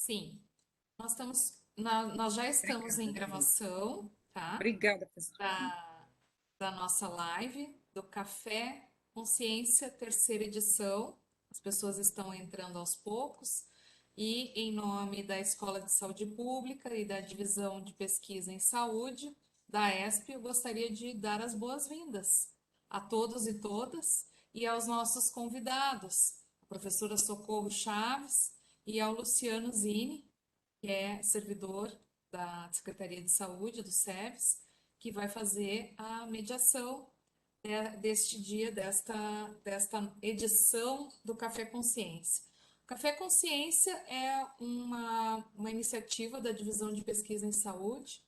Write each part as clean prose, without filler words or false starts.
Sim, nós já estamos em Obrigada, Maria. gravação, tá? Obrigada, professora. Da nossa live do Café Consciência, terceira edição. As pessoas estão entrando aos poucos. E em nome da Escola de Saúde Pública e da Divisão de Pesquisa em Saúde, da ESP, eu gostaria de dar as boas-vindas a todos e todas e aos nossos convidados, a professora Socorro Chaves e ao Luciano Zini, que é servidor da Secretaria de Saúde, do SEVES, que vai fazer a mediação deste dia, desta edição do Café Consciência. O Café Consciência é uma iniciativa da Divisão de Pesquisa em Saúde,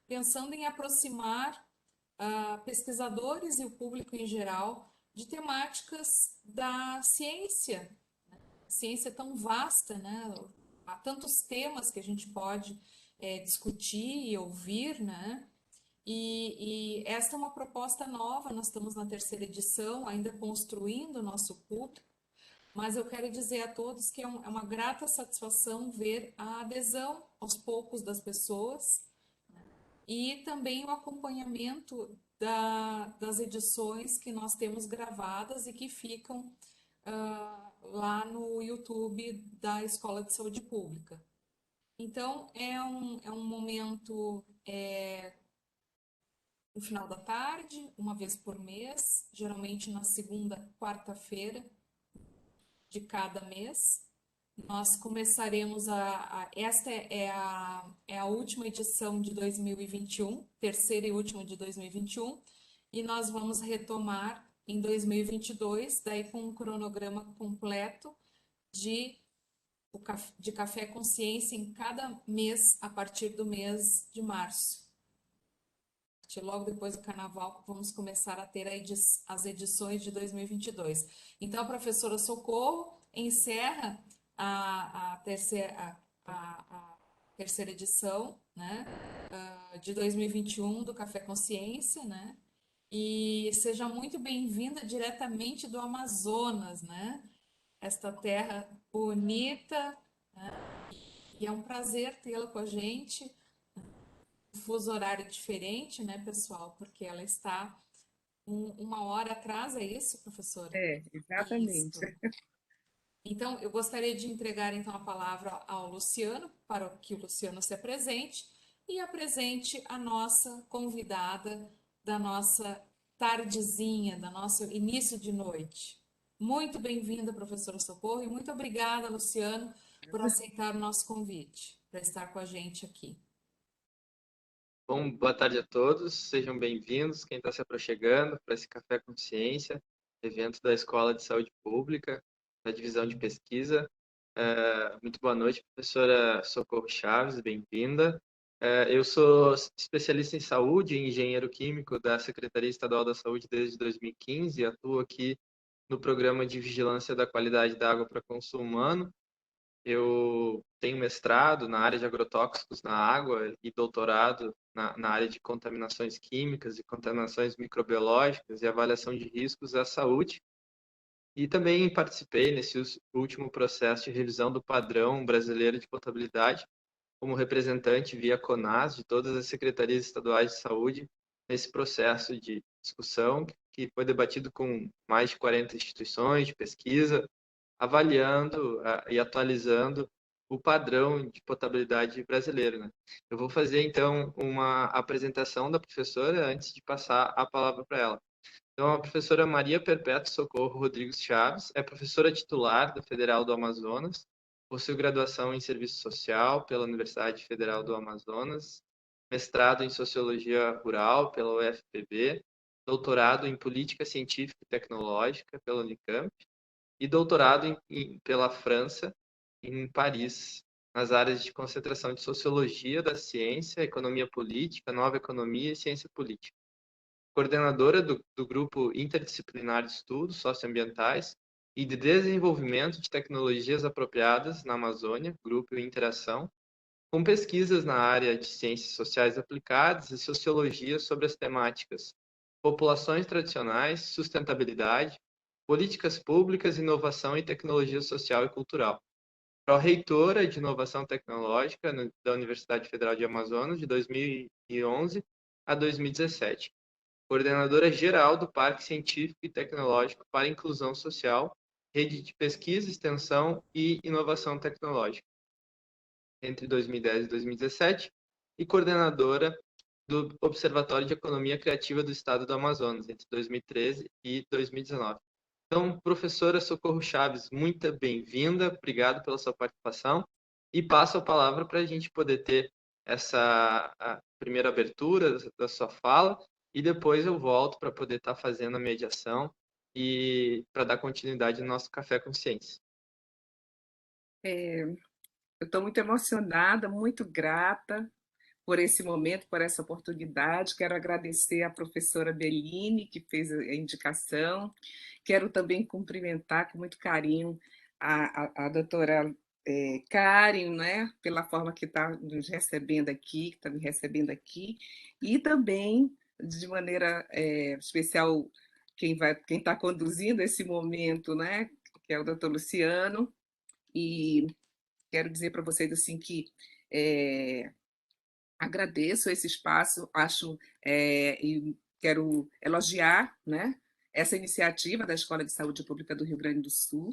pensando em aproximar pesquisadores e o público em geral de temáticas da ciência. A ciência é tão vasta, né? Há tantos temas que a gente pode discutir e ouvir, né? E esta é uma proposta nova, nós estamos na terceira edição, ainda construindo o nosso público, mas eu quero dizer a todos que é uma grata satisfação ver a adesão aos poucos das pessoas e também o acompanhamento das edições que nós temos gravadas e que ficam lá no YouTube da Escola de Saúde Pública. Então, é um momento no final da tarde, uma vez por mês, geralmente na segunda quarta-feira de cada mês. Nós começaremos esta é a última edição de 2021, terceira e última de 2021, e nós vamos retomar em 2022, daí com um cronograma completo de, de Café Consciência em cada mês, a partir do mês de março. Logo depois do carnaval, vamos começar a ter as edições de 2022. Então, a professora Socorro encerra a terceira edição, né, de 2021 do Café Consciência, né, e seja muito bem-vinda diretamente do Amazonas, né, esta terra bonita, e é um prazer tê-la com a gente. Fuso horário diferente, né, pessoal? Porque ela está uma hora atrás, é isso, professora? Exatamente. Isso. Então, eu gostaria de entregar então a palavra ao Luciano, para que o Luciano se apresente e apresente a nossa convidada da nossa tardezinha, da nosso início de noite. Muito bem-vinda, professora Socorro, e muito obrigada, Luciano, por aceitar o nosso convite para estar com a gente aqui. Bom, boa tarde a todos, sejam bem-vindos, quem está se aproximando para esse Café Consciência, evento da Escola de Saúde Pública, da Divisão de Pesquisa. Muito boa noite, professora Socorro Chaves, bem-vinda. Eu sou especialista em saúde e engenheiro químico da Secretaria Estadual da Saúde desde 2015 e atuo aqui no Programa de Vigilância da Qualidade da Água para Consumo Humano. Eu tenho mestrado na área de agrotóxicos na água e doutorado na área de contaminações químicas e contaminações microbiológicas e avaliação de riscos à saúde. E também participei nesse último processo de revisão do padrão brasileiro de potabilidade, como representante via CONAS de todas as secretarias estaduais de saúde, nesse processo de discussão que foi debatido com mais de 40 instituições de pesquisa, avaliando e atualizando o padrão de potabilidade brasileiro, né? Eu vou fazer, então, uma apresentação da professora antes de passar a palavra para ela. Então, a professora Maria Perpétua Socorro Rodrigues Chaves é professora titular da Federal do Amazonas, possui graduação em Serviço Social pela Universidade Federal do Amazonas, mestrado em Sociologia Rural pela UFPB, doutorado em Política Científica e Tecnológica pela Unicamp, e doutorado pela França, em Paris, nas áreas de concentração de Sociologia da Ciência, Economia Política, Nova Economia e Ciência Política. Coordenadora do Grupo Interdisciplinar de Estudos Socioambientais e de Desenvolvimento de Tecnologias Apropriadas na Amazônia, Grupo Interação, com pesquisas na área de Ciências Sociais Aplicadas e Sociologia sobre as temáticas populações tradicionais, sustentabilidade, políticas públicas, inovação e tecnologia social e cultural. pró-reitora de Inovação Tecnológica da Universidade Federal de Amazonas, de 2011 a 2017. Coordenadora geral do Parque Científico e Tecnológico para a Inclusão Social, Rede de Pesquisa, Extensão e Inovação Tecnológica, entre 2010 e 2017, e coordenadora do Observatório de Economia Criativa do Estado do Amazonas, entre 2013 e 2019. Então, professora Socorro Chaves, muito bem-vinda, obrigado pela sua participação, e passo a palavra para a gente poder ter essa primeira abertura da sua fala, e depois eu volto para poder estar fazendo a mediação e para dar continuidade no nosso Café com Ciência. Eu estou muito emocionada, muito grata por esse momento, por essa oportunidade. Quero agradecer à professora Beline, que fez a indicação. Quero também cumprimentar com muito carinho a doutora Karen, né, pela forma que está nos recebendo aqui, que está me recebendo aqui, e também, de maneira especial, quem está conduzindo esse momento, né, que é o doutor Luciano, e quero dizer para vocês assim que agradeço esse espaço, acho e quero elogiar, né, essa iniciativa da Escola de Saúde Pública do Rio Grande do Sul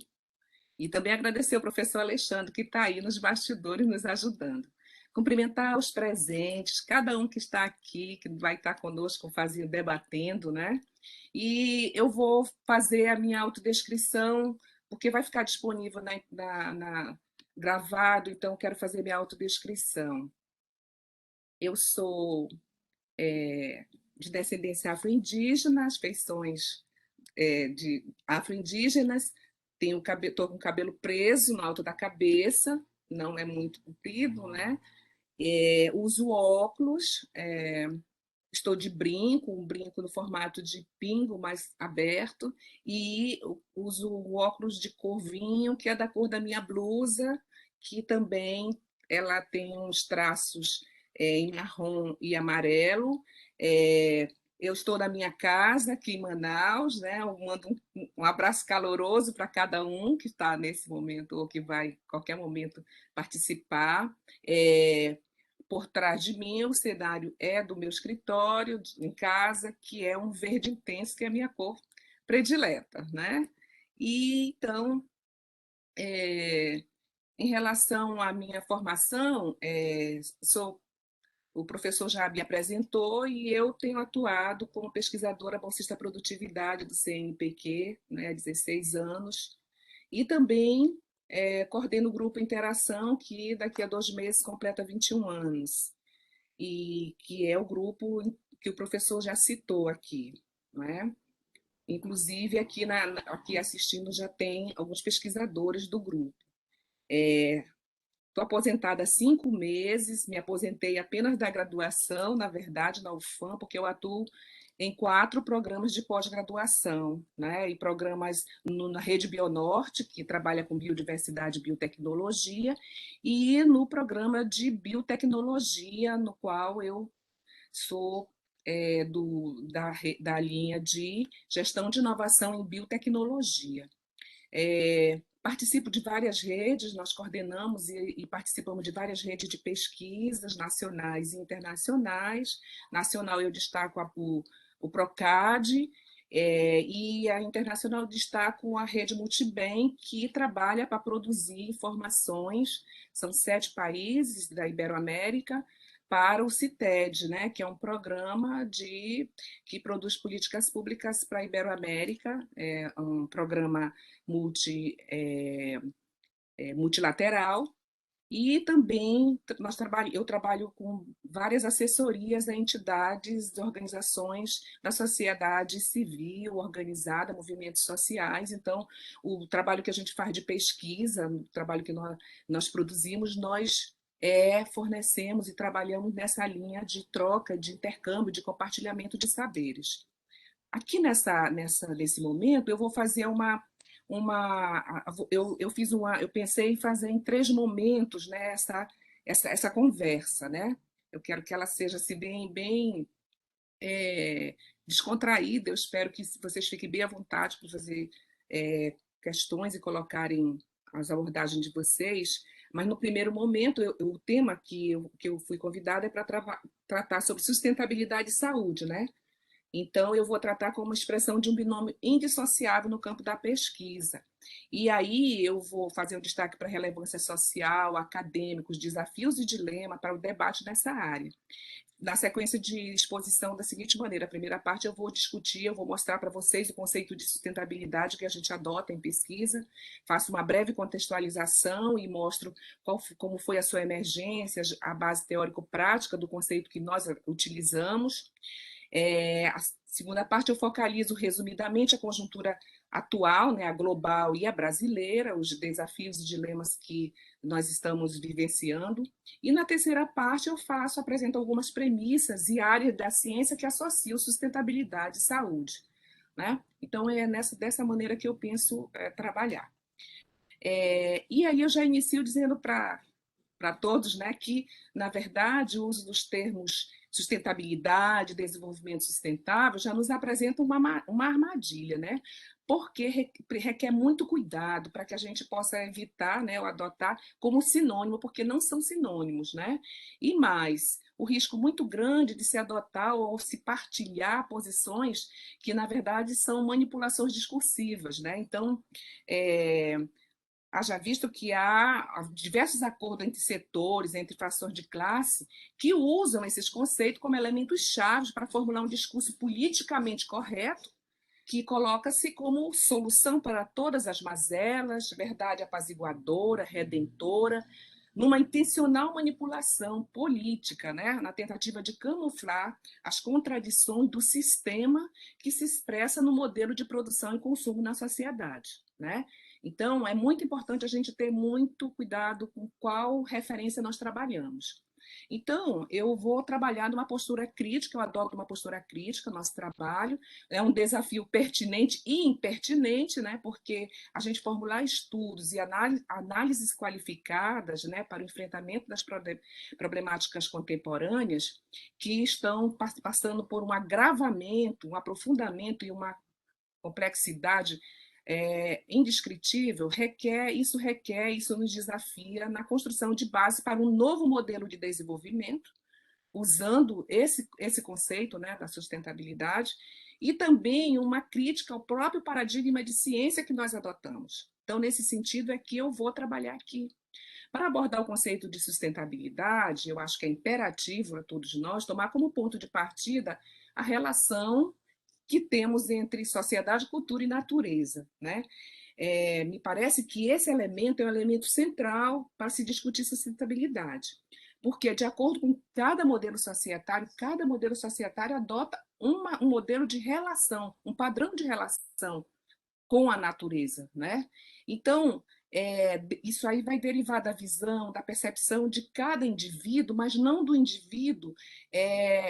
e também agradecer ao professor Alexandre que está aí nos bastidores nos ajudando. Cumprimentar os presentes, cada um que está aqui, que vai estar conosco fazendo, debatendo, né? E eu vou fazer a minha autodescrição, porque vai ficar disponível gravado, então quero fazer minha autodescrição. Eu sou de descendência afro-indígena, as feições de afro-indígenas, estou com o cabelo preso no alto da cabeça, não é muito comprido, né? Uso óculos, estou de brinco, um brinco no formato de pingo, mais aberto, e uso o óculos de cor vinho, que é da cor da minha blusa, que também ela tem uns traços em marrom e amarelo. Eu estou na minha casa aqui em Manaus, né? Eu mando um abraço caloroso para cada um que está nesse momento ou que vai, qualquer momento, participar. Por trás de mim, o cenário é do meu escritório, em casa, que é um verde intenso, que é a minha cor predileta, né? E então, em relação à minha formação, o professor já me apresentou e eu tenho atuado como pesquisadora bolsista produtividade do CNPq, né, há 16 anos, e também coordeno o grupo Interação, que daqui a 2 meses completa 21 anos, e que é o grupo que o professor já citou aqui, não é? Inclusive, aqui assistindo já tem alguns pesquisadores do grupo. Estou aposentada há 5 meses, me aposentei apenas da graduação, na verdade, na UFAM, porque eu atuo em 4 programas de pós-graduação, né? E programas na Rede Bionorte, que trabalha com biodiversidade e biotecnologia, e no programa de biotecnologia, no qual eu sou da linha de gestão de inovação em biotecnologia. Participo de várias redes, nós coordenamos e participamos de várias redes de pesquisas nacionais e internacionais. Nacional eu destaco o PROCAD, e a internacional eu destaco a rede Multibem, que trabalha para produzir informações, são 7 países da Iberoamérica, para o CITED, né, que é um programa que produz políticas públicas para a Iberoamérica, um programa multilateral, e também eu trabalho com várias assessorias a entidades, organizações da sociedade civil organizada, movimentos sociais. Então, o trabalho que a gente faz de pesquisa, o trabalho que nós produzimos, nós fornecemos e trabalhamos nessa linha de troca, de intercâmbio, de compartilhamento de saberes. Aqui nesse momento, eu vou fazer eu pensei em fazer em 3 momentos, né, essa conversa, né? Eu quero que ela seja assim, bem descontraída. Eu espero que vocês fiquem bem à vontade para fazer questões e colocarem as abordagens de vocês, mas no primeiro momento, o tema que eu fui convidada é para tratar sobre sustentabilidade e saúde, né? Então, eu vou tratar como expressão de um binômio indissociável no campo da pesquisa. E aí eu vou fazer um destaque para a relevância social, acadêmicos, desafios e dilema para o debate nessa área. Na sequência de exposição da seguinte maneira: a primeira parte eu vou discutir, eu vou mostrar para vocês o conceito de sustentabilidade que a gente adota em pesquisa, faço uma breve contextualização e mostro como foi a sua emergência, a base teórico-prática do conceito que nós utilizamos. A segunda parte eu focalizo resumidamente a conjuntura atual, né, a global e a brasileira, os desafios e dilemas que nós estamos vivenciando. E na terceira parte eu apresento algumas premissas e áreas da ciência que associam sustentabilidade e saúde, né? Então é dessa maneira que eu penso trabalhar. E aí eu já inicio dizendo para todos, né, que, na verdade, o uso dos termos sustentabilidade, desenvolvimento sustentável, já nos apresenta uma armadilha, né? Porque requer muito cuidado para que a gente possa evitar, né, ou adotar como sinônimo, porque não são sinônimos, né? E mais, o risco muito grande de se adotar ou se partilhar posições que, na verdade, são manipulações discursivas, né? Então, haja visto que há diversos acordos entre setores, entre fações de classe, que usam esses conceitos como elementos chaves para formular um discurso politicamente correto, que coloca-se como solução para todas as mazelas, verdade apaziguadora, redentora, numa intencional manipulação política, né? Na tentativa de camuflar as contradições do sistema que se expressa no modelo de produção e consumo na sociedade, né? Então, é muito importante a gente ter muito cuidado com qual referência nós trabalhamos. Então, eu vou trabalhar numa postura crítica, eu adoto uma postura crítica no nosso trabalho, é um desafio pertinente e impertinente, né? Porque a gente formular estudos e análises qualificadas, né, para o enfrentamento das problemáticas contemporâneas que estão passando por um agravamento, um aprofundamento e uma complexidade indescritível, isso nos desafia na construção de base para um novo modelo de desenvolvimento, usando esse conceito, né, da sustentabilidade, e também uma crítica ao próprio paradigma de ciência que nós adotamos. Então, nesse sentido, é que eu vou trabalhar aqui. Para abordar o conceito de sustentabilidade, eu acho que é imperativo a todos nós tomar como ponto de partida a relação que temos entre sociedade, cultura e natureza, né? Me parece que esse elemento é um elemento central para se discutir sustentabilidade, porque, de acordo com cada modelo societário adota um modelo de relação, um padrão de relação com a natureza, né? Então, isso aí vai derivar da visão, da percepção de cada indivíduo, mas não do indivíduo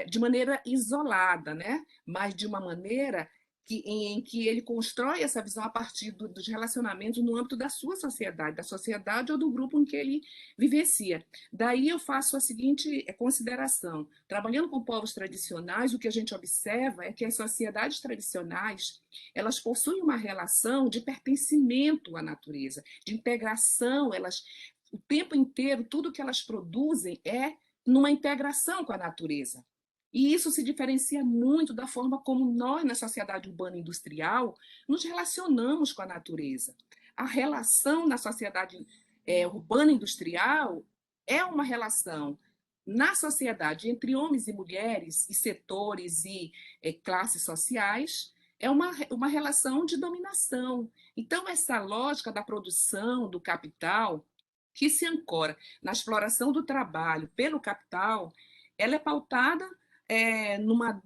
de maneira isolada, né? Mas de uma maneira em que ele constrói essa visão a partir dos relacionamentos no âmbito da sua sociedade, da sociedade ou do grupo em que ele vivencia. Daí eu faço a seguinte consideração: trabalhando com povos tradicionais, o que a gente observa é que as sociedades tradicionais elas possuem uma relação de pertencimento à natureza, de integração, o tempo inteiro, tudo que elas produzem é numa integração com a natureza. E isso se diferencia muito da forma como nós, na sociedade urbana industrial, nos relacionamos com a natureza. A relação na sociedade urbana industrial é uma relação na sociedade entre homens e mulheres, e setores e classes sociais, é uma relação de dominação. Então, essa lógica da produção do capital, que se ancora na exploração do trabalho pelo capital, ela é pautada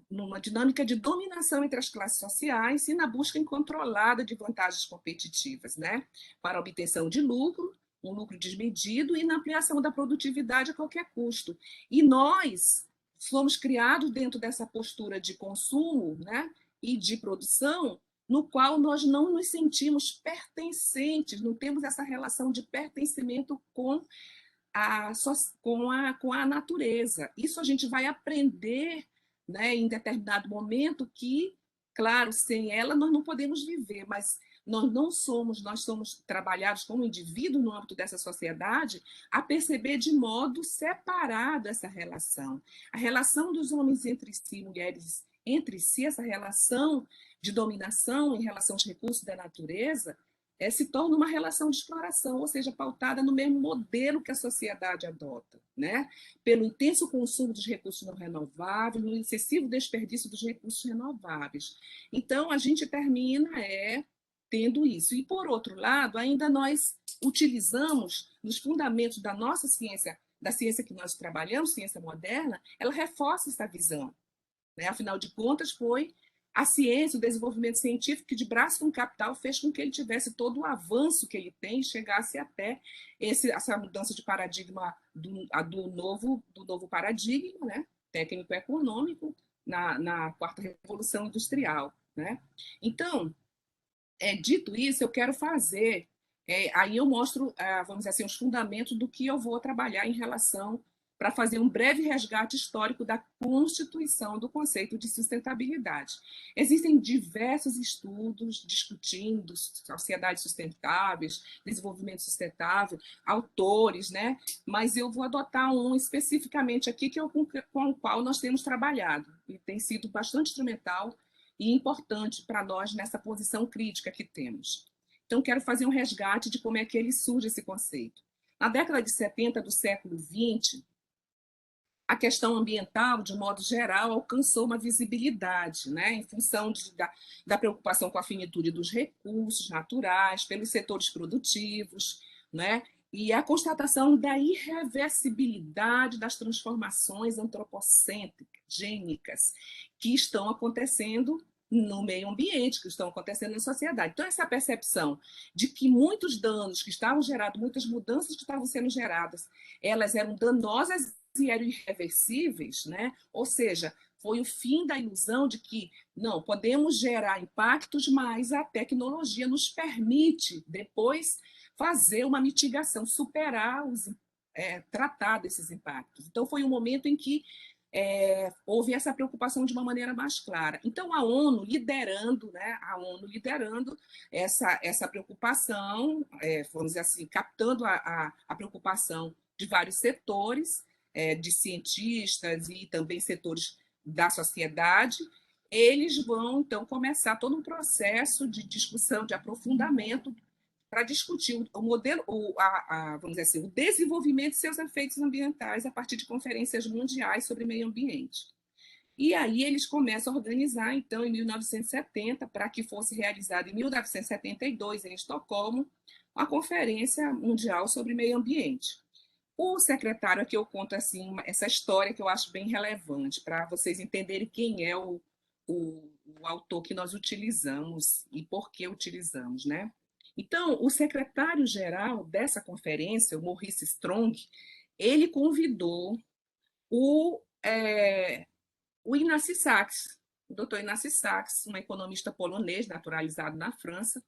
numa dinâmica de dominação entre as classes sociais e na busca incontrolada de vantagens competitivas, né? Para a obtenção de lucro, um lucro desmedido, e na ampliação da produtividade a qualquer custo. E nós fomos criados dentro dessa postura de consumo, né, e de produção, no qual nós não nos sentimos pertencentes, não temos essa relação de pertencimento com a natureza. Isso a gente vai aprender, né, em determinado momento que, claro, sem ela nós não podemos viver, mas nós somos trabalhados como indivíduo no âmbito dessa sociedade a perceber de modo separado essa relação. A relação dos homens entre si, mulheres entre si, essa relação de dominação em relação aos recursos da natureza, se torna uma relação de exploração, ou seja, pautada no mesmo modelo que a sociedade adota, né? Pelo intenso consumo dos recursos não renováveis, no excessivo desperdício dos recursos renováveis. Então, a gente termina tendo isso. E, por outro lado, ainda nós utilizamos, nos fundamentos da nossa ciência, da ciência que nós trabalhamos, ciência moderna, ela reforça essa visão, né? Afinal de contas, foi a ciência, o desenvolvimento científico, que de braço com capital fez com que ele tivesse todo o avanço que ele tem, chegasse até essa mudança de paradigma do novo paradigma, né? Técnico-econômico, na quarta revolução industrial, né? Então, dito isso, eu quero fazer, aí eu mostro, vamos dizer assim, os fundamentos do que eu vou trabalhar em relação para fazer um breve resgate histórico da constituição do conceito de sustentabilidade. Existem diversos estudos discutindo sociedades sustentáveis, desenvolvimento sustentável, autores, né? Mas eu vou adotar um especificamente aqui, que é com o qual nós temos trabalhado, e tem sido bastante instrumental e importante para nós nessa posição crítica que temos. Então, quero fazer um resgate de como é que ele surge, esse conceito. Na década de 70 do século XX, a questão ambiental, de modo geral, alcançou uma visibilidade, né, em função da preocupação com a finitude dos recursos naturais, pelos setores produtivos, né, e a constatação da irreversibilidade das transformações antropocêntricas que estão acontecendo no meio ambiente, que estão acontecendo na sociedade. Então, essa percepção de que muitos danos que estavam gerados, muitas mudanças que estavam sendo geradas, elas eram danosas e eram irreversíveis, né? Ou seja, foi o fim da ilusão de que não podemos gerar impactos, mas a tecnologia nos permite depois fazer uma mitigação, superar tratar desses impactos. Então, foi um momento em que houve essa preocupação de uma maneira mais clara. Então, a ONU liderando, né, essa preocupação, vamos dizer assim, captando a preocupação de vários setores, de cientistas e também setores da sociedade, eles vão, então, começar todo um processo de discussão, de aprofundamento, para discutir o modelo, vamos dizer assim, o desenvolvimento de seus efeitos ambientais a partir de conferências mundiais sobre meio ambiente. E aí eles começam a organizar, então, em 1970, para que fosse realizada em 1972, em Estocolmo, a Conferência Mundial sobre Meio Ambiente. O secretário, aqui eu conto assim, essa história que eu acho bem relevante, para vocês entenderem quem é o autor que nós utilizamos e por que utilizamos, né? Então, o secretário-geral dessa conferência, o Maurice Strong, ele convidou o Ignacy Sachs, o doutor Ignacy Sachs, um economista polonês naturalizado na França,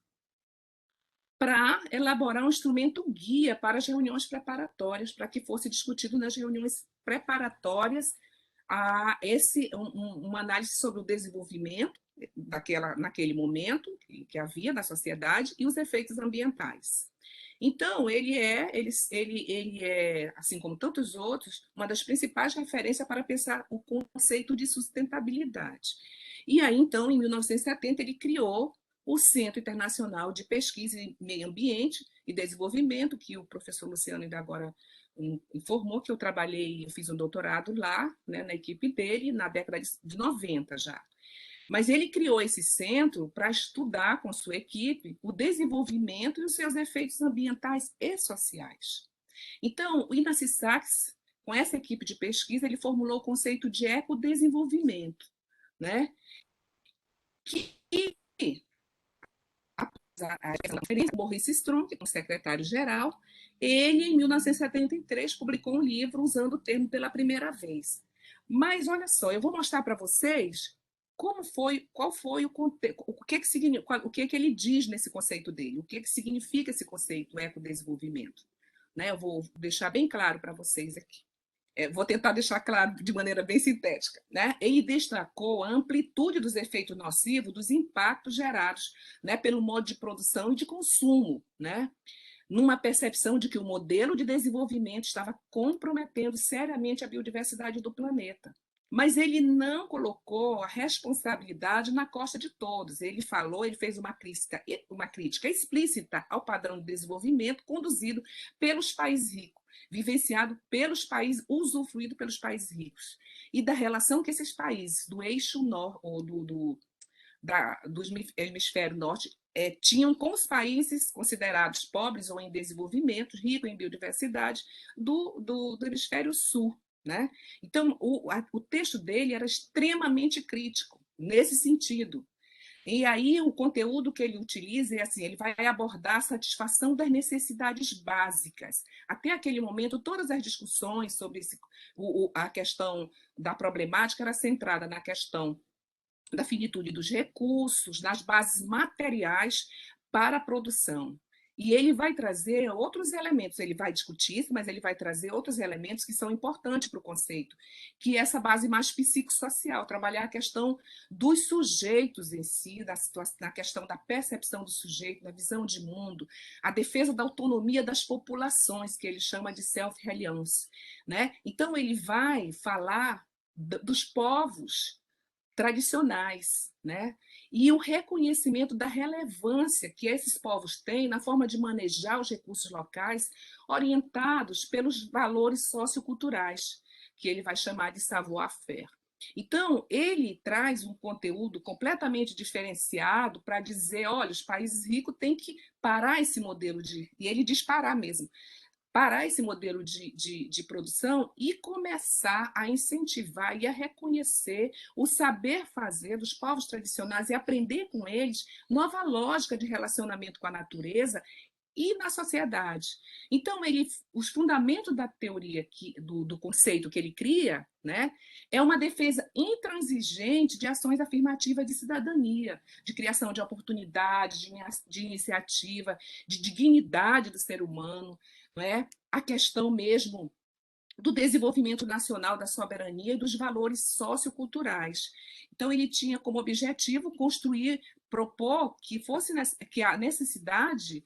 para elaborar um instrumento guia para as reuniões preparatórias, para que fosse discutido nas reuniões preparatórias uma análise sobre o desenvolvimento naquele momento que havia na sociedade e os efeitos ambientais. Então, ele é, assim como tantos outros, uma das principais referências para pensar o conceito de sustentabilidade. E aí, então, em 1970, ele criou o Centro Internacional de Pesquisa em Meio Ambiente e Desenvolvimento, que o professor Luciano ainda agora informou que eu fiz um doutorado lá, né, na equipe dele, na década de 90 já. Mas ele criou esse centro para estudar com sua equipe o desenvolvimento e os seus efeitos ambientais e sociais. Então, o Ignacy Sachs, com essa equipe de pesquisa, ele formulou o conceito de ecodesenvolvimento, né? Que a conferência, Maurice Strong, que é o secretário-geral, ele, em 1973, publicou um livro usando o termo pela primeira vez. Mas, olha só, eu vou mostrar para vocês qual foi o que ele diz nesse conceito dele, o que significa esse conceito ecodesenvolvimento. Né? Eu vou deixar bem claro para vocês aqui. vou tentar deixar claro de maneira bem sintética, né? Ele destacou a amplitude dos efeitos nocivos, dos impactos gerados, né, pelo modo de produção e de consumo, né? Numa percepção de que o modelo de desenvolvimento estava comprometendo seriamente a biodiversidade do planeta. Mas ele não colocou a responsabilidade na costa de todos. Ele fez uma crítica explícita ao padrão de desenvolvimento conduzido pelos países ricos, vivenciado pelos países, usufruído pelos países ricos, e da relação que esses países do eixo norte, ou do hemisfério norte, tinham com os países considerados pobres ou em desenvolvimento, ricos em biodiversidade, do hemisfério sul. Né? Então, o texto dele era extremamente crítico, nesse sentido. E aí, o conteúdo que ele utiliza é assim: ele vai abordar a satisfação das necessidades básicas. Até aquele momento, todas as discussões sobre a questão da problemática era centrada na questão da finitude dos recursos, das bases materiais para a produção. E ele vai trazer outros elementos, ele vai discutir isso, mas ele vai trazer outros elementos que são importantes para o conceito, que é essa base mais psicossocial, trabalhar a questão dos sujeitos em si, na questão da percepção do sujeito, da visão de mundo, a defesa da autonomia das populações, que ele chama de self-reliance, né? Então, ele vai falar dos povos tradicionais, né? E o reconhecimento da relevância que esses povos têm na forma de manejar os recursos locais, orientados pelos valores socioculturais, que ele vai chamar de savoir-faire. Então, ele traz um conteúdo completamente diferenciado para dizer: olha, os países ricos têm que parar esse modelo e ele diz parar mesmo, parar esse modelo de produção e começar a incentivar e a reconhecer o saber fazer dos povos tradicionais e aprender com eles nova lógica de relacionamento com a natureza e na sociedade. Então, os fundamentos da teoria, do conceito que ele cria, né, é uma defesa intransigente de ações afirmativas de cidadania, de criação de oportunidades, de iniciativa, de dignidade do ser humano, não é? A questão mesmo do desenvolvimento nacional, da soberania e dos valores socioculturais. Então, ele tinha como objetivo propor que a necessidade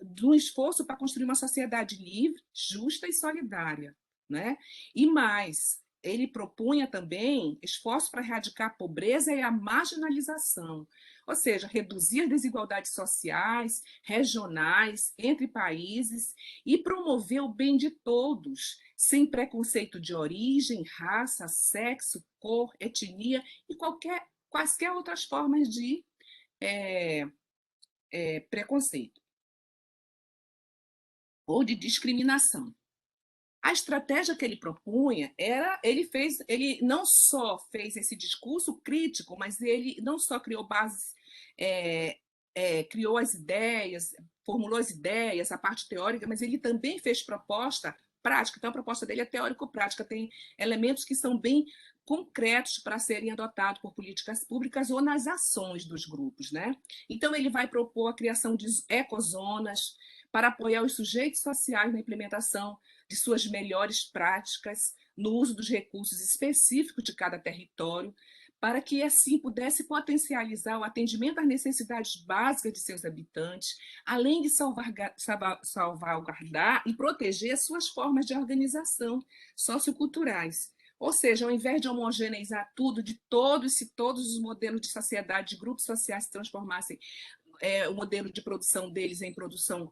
de um esforço para construir uma sociedade livre, justa e solidária. Né? E mais, ele propunha também esforços para erradicar a pobreza e a marginalização, ou seja, reduzir as desigualdades sociais, regionais, entre países e promover o bem de todos, sem preconceito de origem, raça, sexo, cor, etnia e quaisquer outras formas de preconceito ou de discriminação. A estratégia que ele propunha ele não só fez esse discurso crítico, mas ele não só criou bases, criou as ideias, formulou as ideias, a parte teórica, mas ele também fez proposta prática. Então, a proposta dele é teórico-prática, tem elementos que são bem concretos para serem adotados por políticas públicas ou nas ações dos grupos. Né? Então, ele vai propor a criação de ecozonas para apoiar os sujeitos sociais na implementação de suas melhores práticas no uso dos recursos específicos de cada território, para que assim pudesse potencializar o atendimento às necessidades básicas de seus habitantes, além de salvaguardar e proteger suas formas de organização socioculturais. Ou seja, ao invés de homogeneizar tudo, se todos os modelos de sociedade, de grupos sociais se transformassem o modelo de produção deles em produção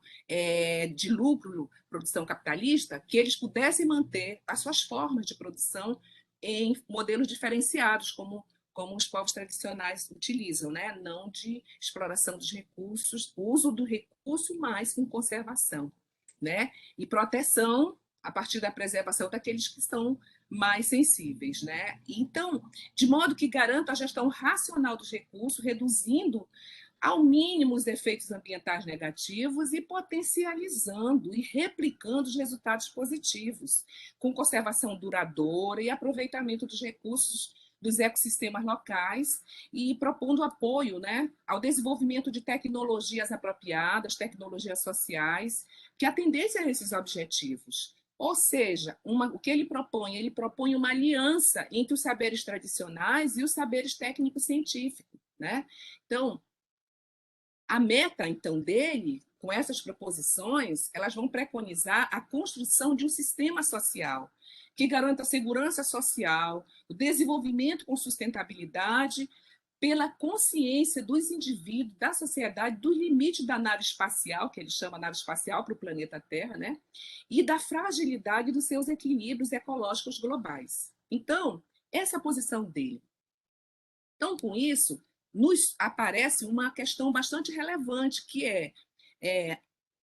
de lucro, produção capitalista, que eles pudessem manter as suas formas de produção em modelos diferenciados, como os povos tradicionais utilizam, né? Não de exploração dos recursos, uso do recurso, mas com conservação, né? E proteção a partir da preservação daqueles que são mais sensíveis. Né? Então, de modo que garanta a gestão racional dos recursos, reduzindo ao mínimo os efeitos ambientais negativos e potencializando e replicando os resultados positivos, com conservação duradoura e aproveitamento dos recursos dos ecossistemas locais e propondo apoio, né, ao desenvolvimento de tecnologias apropriadas, tecnologias sociais, que atendessem a esses objetivos, Ou seja, o que ele propõe? Ele propõe uma aliança entre os saberes tradicionais e os saberes técnico-científicos, né? Então, a meta, então, dele, com essas proposições, elas vão preconizar a construção de um sistema social que garanta a segurança social, o desenvolvimento com sustentabilidade, pela consciência dos indivíduos, da sociedade, do limite da nave espacial, que ele chama nave espacial para o planeta Terra, né? E da fragilidade dos seus equilíbrios ecológicos globais. Então, essa é a posição dele. Então, com isso, nos aparece uma questão bastante relevante, que é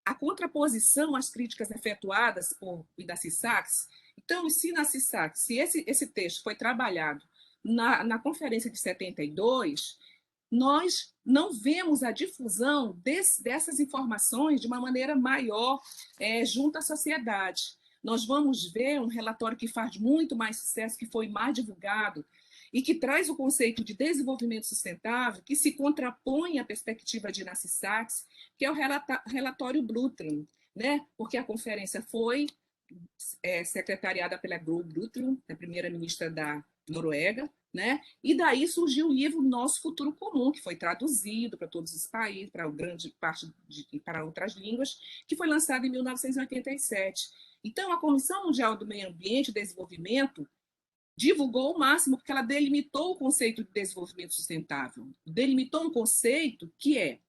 a contraposição às críticas efetuadas por Idaci Sachs. Então, se Idaci Sachs, se esse texto foi trabalhado na conferência de 72, nós não vemos a difusão dessas informações de uma maneira maior junto à sociedade. Nós vamos ver um relatório que faz muito mais sucesso, que foi mais divulgado, e que traz o conceito de desenvolvimento sustentável, que se contrapõe à perspectiva de Idaci Sachs, que é o relatório Brundtland, né? Porque a conferência foi secretariada pela Gro Brundtland, a primeira-ministra da Noruega, né? E daí surgiu o livro Nosso Futuro Comum, que foi traduzido para todos os países, para grande parte para outras línguas, que foi lançado em 1987. Então, a Comissão Mundial do Meio Ambiente e Desenvolvimento divulgou o máximo, porque ela delimitou o conceito de desenvolvimento sustentável, delimitou um conceito que é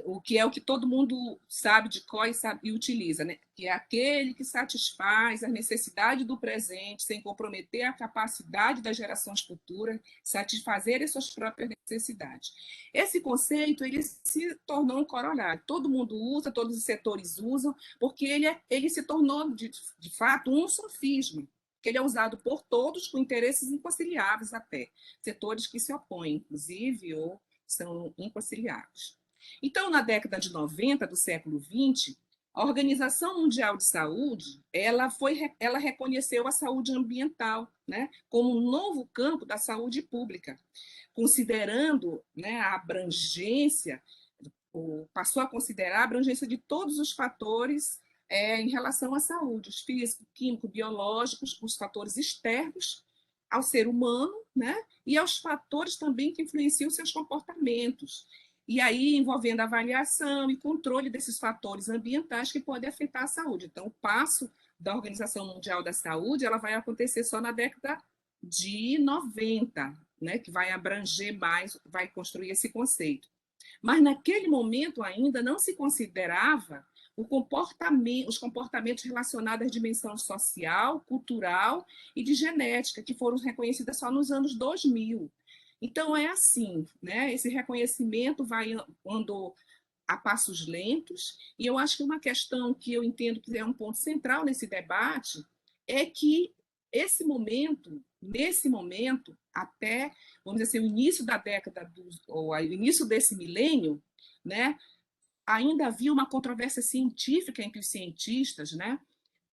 o que todo mundo sabe de cor e utiliza, né? Que é aquele que satisfaz a necessidade do presente sem comprometer a capacidade das gerações futuras satisfazer as suas próprias necessidades. Esse conceito ele se tornou um corolário. Todo mundo usa, todos os setores usam, porque ele se tornou, de fato, um sofisma, que ele é usado por todos com interesses inconciliáveis até, setores que se opõem, inclusive, ou são inconciliáveis. Então, na década de 90 do século XX, a Organização Mundial de Saúde ela reconheceu a saúde ambiental, né, como um novo campo da saúde pública, considerando, né, a abrangência, passou a considerar a abrangência de todos os fatores em relação à saúde, os físicos, químicos, biológicos, os fatores externos ao ser humano, né, e aos fatores também que influenciam seus comportamentos. E aí envolvendo avaliação e controle desses fatores ambientais que podem afetar a saúde. Então, o passo da Organização Mundial da Saúde ela vai acontecer só na década de 90, né, que vai abranger mais, vai construir esse conceito. Mas naquele momento ainda não se considerava os comportamentos relacionados à dimensão social, cultural e de genética, que foram reconhecidas só nos anos 2000. Então, é assim, né? Esse reconhecimento andou a passos lentos, e eu acho que uma questão que eu entendo que é um ponto central nesse debate é que nesse momento, até, vamos dizer assim, o início da década, ou o início desse milênio, né, ainda havia uma controvérsia científica entre os cientistas, né,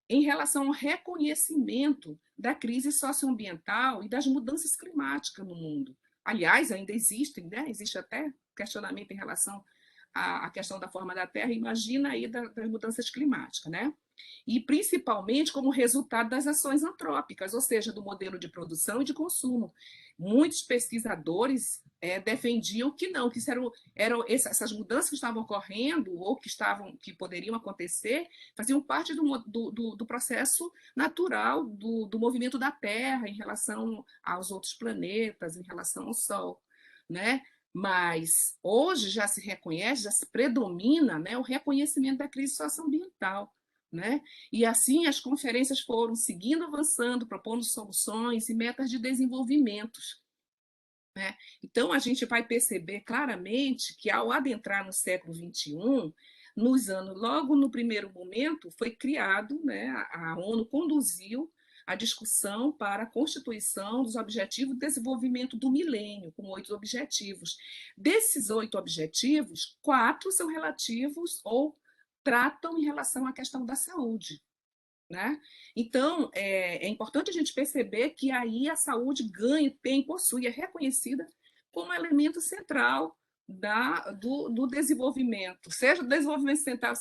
em relação ao reconhecimento da crise socioambiental e das mudanças climáticas no mundo. Aliás, ainda existem, né? Existe até questionamento em relação à questão da forma da Terra, imagina aí das mudanças climáticas, né? E principalmente como resultado das ações antrópicas, ou seja, do modelo de produção e de consumo. Muitos pesquisadores defendiam que não, que eram essas mudanças que estavam ocorrendo ou que poderiam acontecer, faziam parte do processo natural do movimento da Terra em relação aos outros planetas, em relação ao Sol, né? Mas hoje já se reconhece, já se predomina, né, o reconhecimento da crise socioambiental, né? E assim as conferências foram seguindo avançando, propondo soluções e metas de desenvolvimento, né? Então a gente vai perceber claramente que ao adentrar no século XXI, logo no primeiro momento foi criado, né, a ONU conduziu a discussão para a constituição dos Objetivos de Desenvolvimento do Milênio, com 8 objetivos. Desses 8 objetivos, 4 são relativos ou tratam em relação à questão da saúde, né? Então, é importante a gente perceber que aí a saúde ganha, possui, é reconhecida como elemento central do desenvolvimento, seja do desenvolvimento sustentável,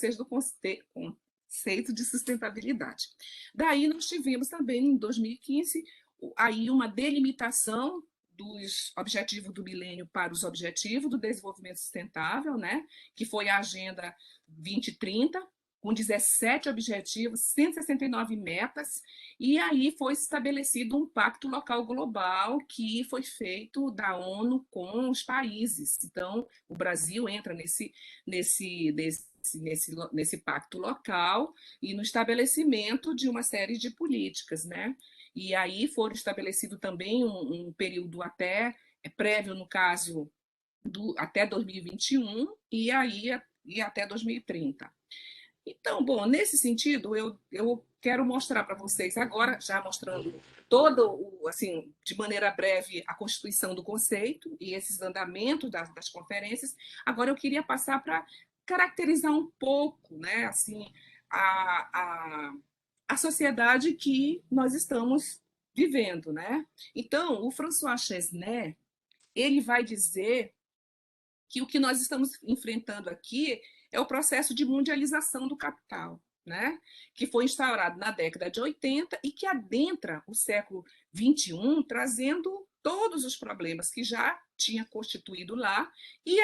conceito de sustentabilidade. Daí nós tivemos também, em 2015, aí uma delimitação dos objetivos do milênio para os objetivos do desenvolvimento sustentável, né? Que foi a Agenda 2030, com 17 objetivos, 169 metas, e aí foi estabelecido um pacto local global que foi feito da ONU com os países. Então, o Brasil entra nesse pacto local e no estabelecimento de uma série de políticas, né? E aí foram estabelecido também um período até prévio, no caso, até 2021 e aí e até 2030. Então, bom, nesse sentido, eu quero mostrar para vocês agora, já mostrando assim, de maneira breve, a constituição do conceito e esses andamentos das conferências. Agora, eu queria passar para caracterizar um pouco, né, assim, a sociedade que nós estamos vivendo, né? Então, o François Chesnais, ele vai dizer que o que nós estamos enfrentando aqui é o processo de mundialização do capital, né? Que foi instaurado na década de 80 e que adentra o século 21, trazendo todos os problemas que já tinha constituído lá e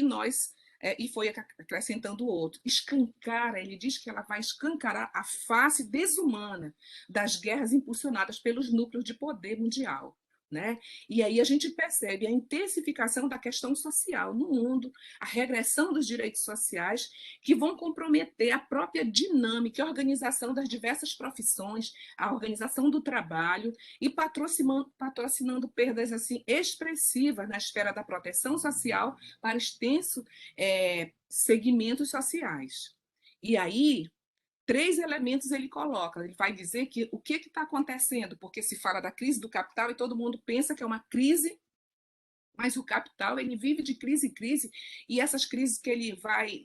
nós e foi acrescentando outro. Escancara, ele diz que ela vai escancarar a face desumana das guerras impulsionadas pelos núcleos de poder mundial. Né? E aí a gente percebe a intensificação da questão social no mundo, a regressão dos direitos sociais, que vão comprometer a própria dinâmica e organização das diversas profissões, a organização do trabalho, e patrocinando perdas assim, expressivas na esfera da proteção social para extensos segmentos sociais. E aí, 3 elementos ele coloca. Ele vai dizer que o que está acontecendo, porque se fala da crise do capital e todo mundo pensa que é uma crise, mas o capital ele vive de crise em crise e essas crises que ele vai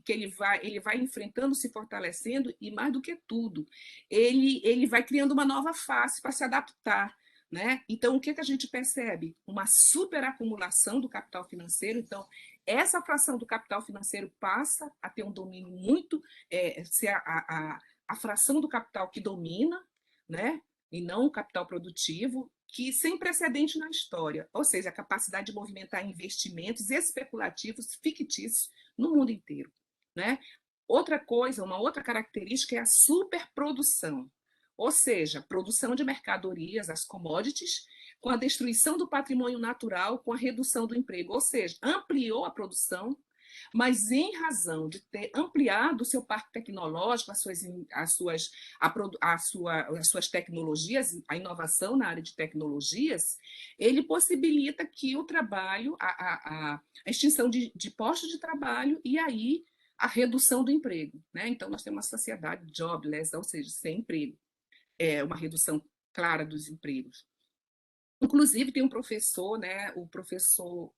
enfrentando, se fortalecendo e mais do que tudo, ele vai criando uma nova face para se adaptar. Né? Então, o que a gente percebe? Uma superacumulação do capital financeiro. Então, essa fração do capital financeiro passa a ter um domínio muito, ser a fração do capital que domina, né? E não o capital produtivo, que sem precedente na história, ou seja, a capacidade de movimentar investimentos especulativos fictícios no mundo inteiro. Né? Outra coisa, uma outra característica é a superprodução. Ou seja, produção de mercadorias, as commodities, com a destruição do patrimônio natural, com a redução do emprego. Ou seja, ampliou a produção, mas em razão de ter ampliado o seu parque tecnológico, as suas tecnologias, a inovação na área de tecnologias, ele possibilita que o trabalho, a extinção de postos de trabalho e aí a redução do emprego. Né? Então, nós temos uma sociedade jobless, ou seja, sem emprego. É uma redução clara dos empregos. Inclusive, tem um professor, né, o professor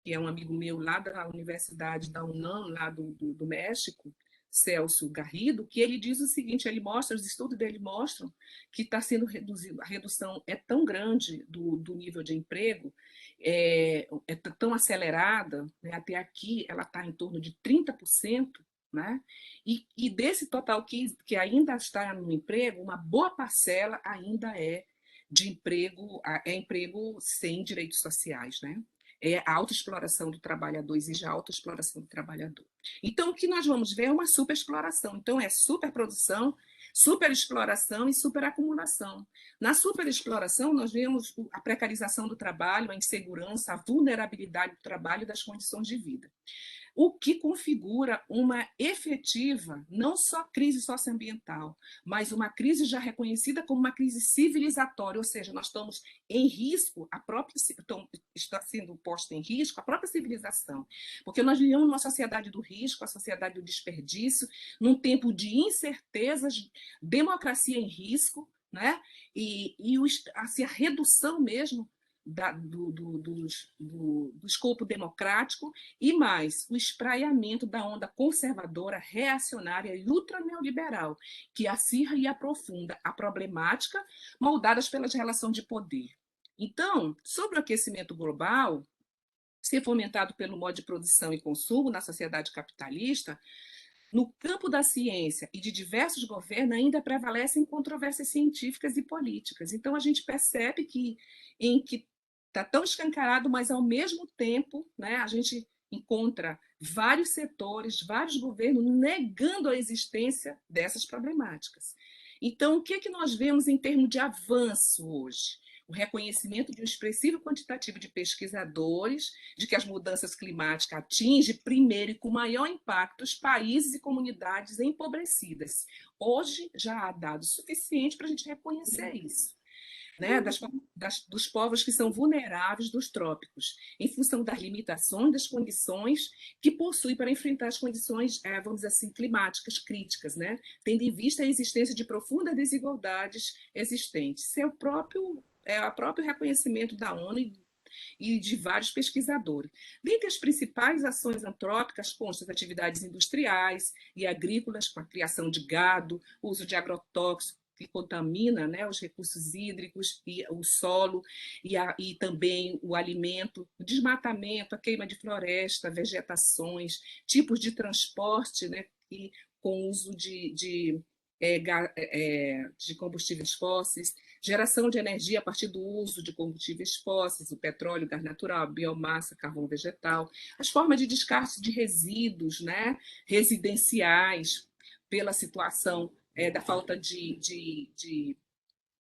que é um amigo meu lá da Universidade da UNAM, lá do México, Celso Garrido, que ele diz o seguinte, ele mostra, os estudos dele mostram que está sendo reduzido, a redução é tão grande do nível de emprego, é tão acelerada, né, até aqui ela está em torno de 30%, né? E desse total que ainda está no emprego, uma boa parcela ainda é de emprego, é emprego sem direitos sociais, né? É a autoexploração do trabalhador, exige a autoexploração do trabalhador. Então, o que nós vamos ver é uma superexploração. Então, é superprodução, superexploração e superacumulação. Na superexploração, nós vemos a precarização do trabalho, a insegurança, a vulnerabilidade do trabalho e das condições de vida. O que configura uma efetiva, não só crise socioambiental, mas uma crise já reconhecida como uma crise civilizatória, ou seja, nós estamos em risco, está sendo posta em risco a própria civilização, porque nós vivemos numa sociedade do risco, a sociedade do desperdício, num tempo de incertezas, democracia em risco, né? E assim, a redução mesmo do escopo democrático e mais o espraiamento da onda conservadora, reacionária e ultraneoliberal, que acirra e aprofunda a problemática moldadas pelas relações de poder. Então, sobre o aquecimento global, ser fomentado pelo modo de produção e consumo na sociedade capitalista, no campo da ciência e de diversos governos ainda prevalecem controvérsias científicas e políticas. Então, a gente percebe que está tão escancarado, mas, ao mesmo tempo, né, a gente encontra vários setores, vários governos negando a existência dessas problemáticas. Então, o que é que nós vemos em termos de avanço hoje? O reconhecimento de um expressivo quantitativo de pesquisadores de que as mudanças climáticas atingem primeiro e com maior impacto os países e comunidades empobrecidas. Hoje já há dados suficientes para a gente reconhecer isso. Né, dos povos que são vulneráveis dos trópicos, em função das limitações das condições que possui para enfrentar as condições, vamos dizer assim, climáticas críticas, né, tendo em vista a existência de profundas desigualdades existentes. Isso é o próprio reconhecimento da ONU e de vários pesquisadores. Dentre as principais ações antrópicas constam as atividades industriais e agrícolas, com a criação de gado, o uso de agrotóxicos, que contamina, né, os recursos hídricos e o solo e também o alimento, o desmatamento, a queima de floresta, vegetações, tipos de transporte, né, e com uso de combustíveis fósseis, geração de energia a partir do uso de combustíveis fósseis, o petróleo, gás natural, biomassa, carvão vegetal, as formas de descarte de resíduos, né, residenciais, pela situação da falta de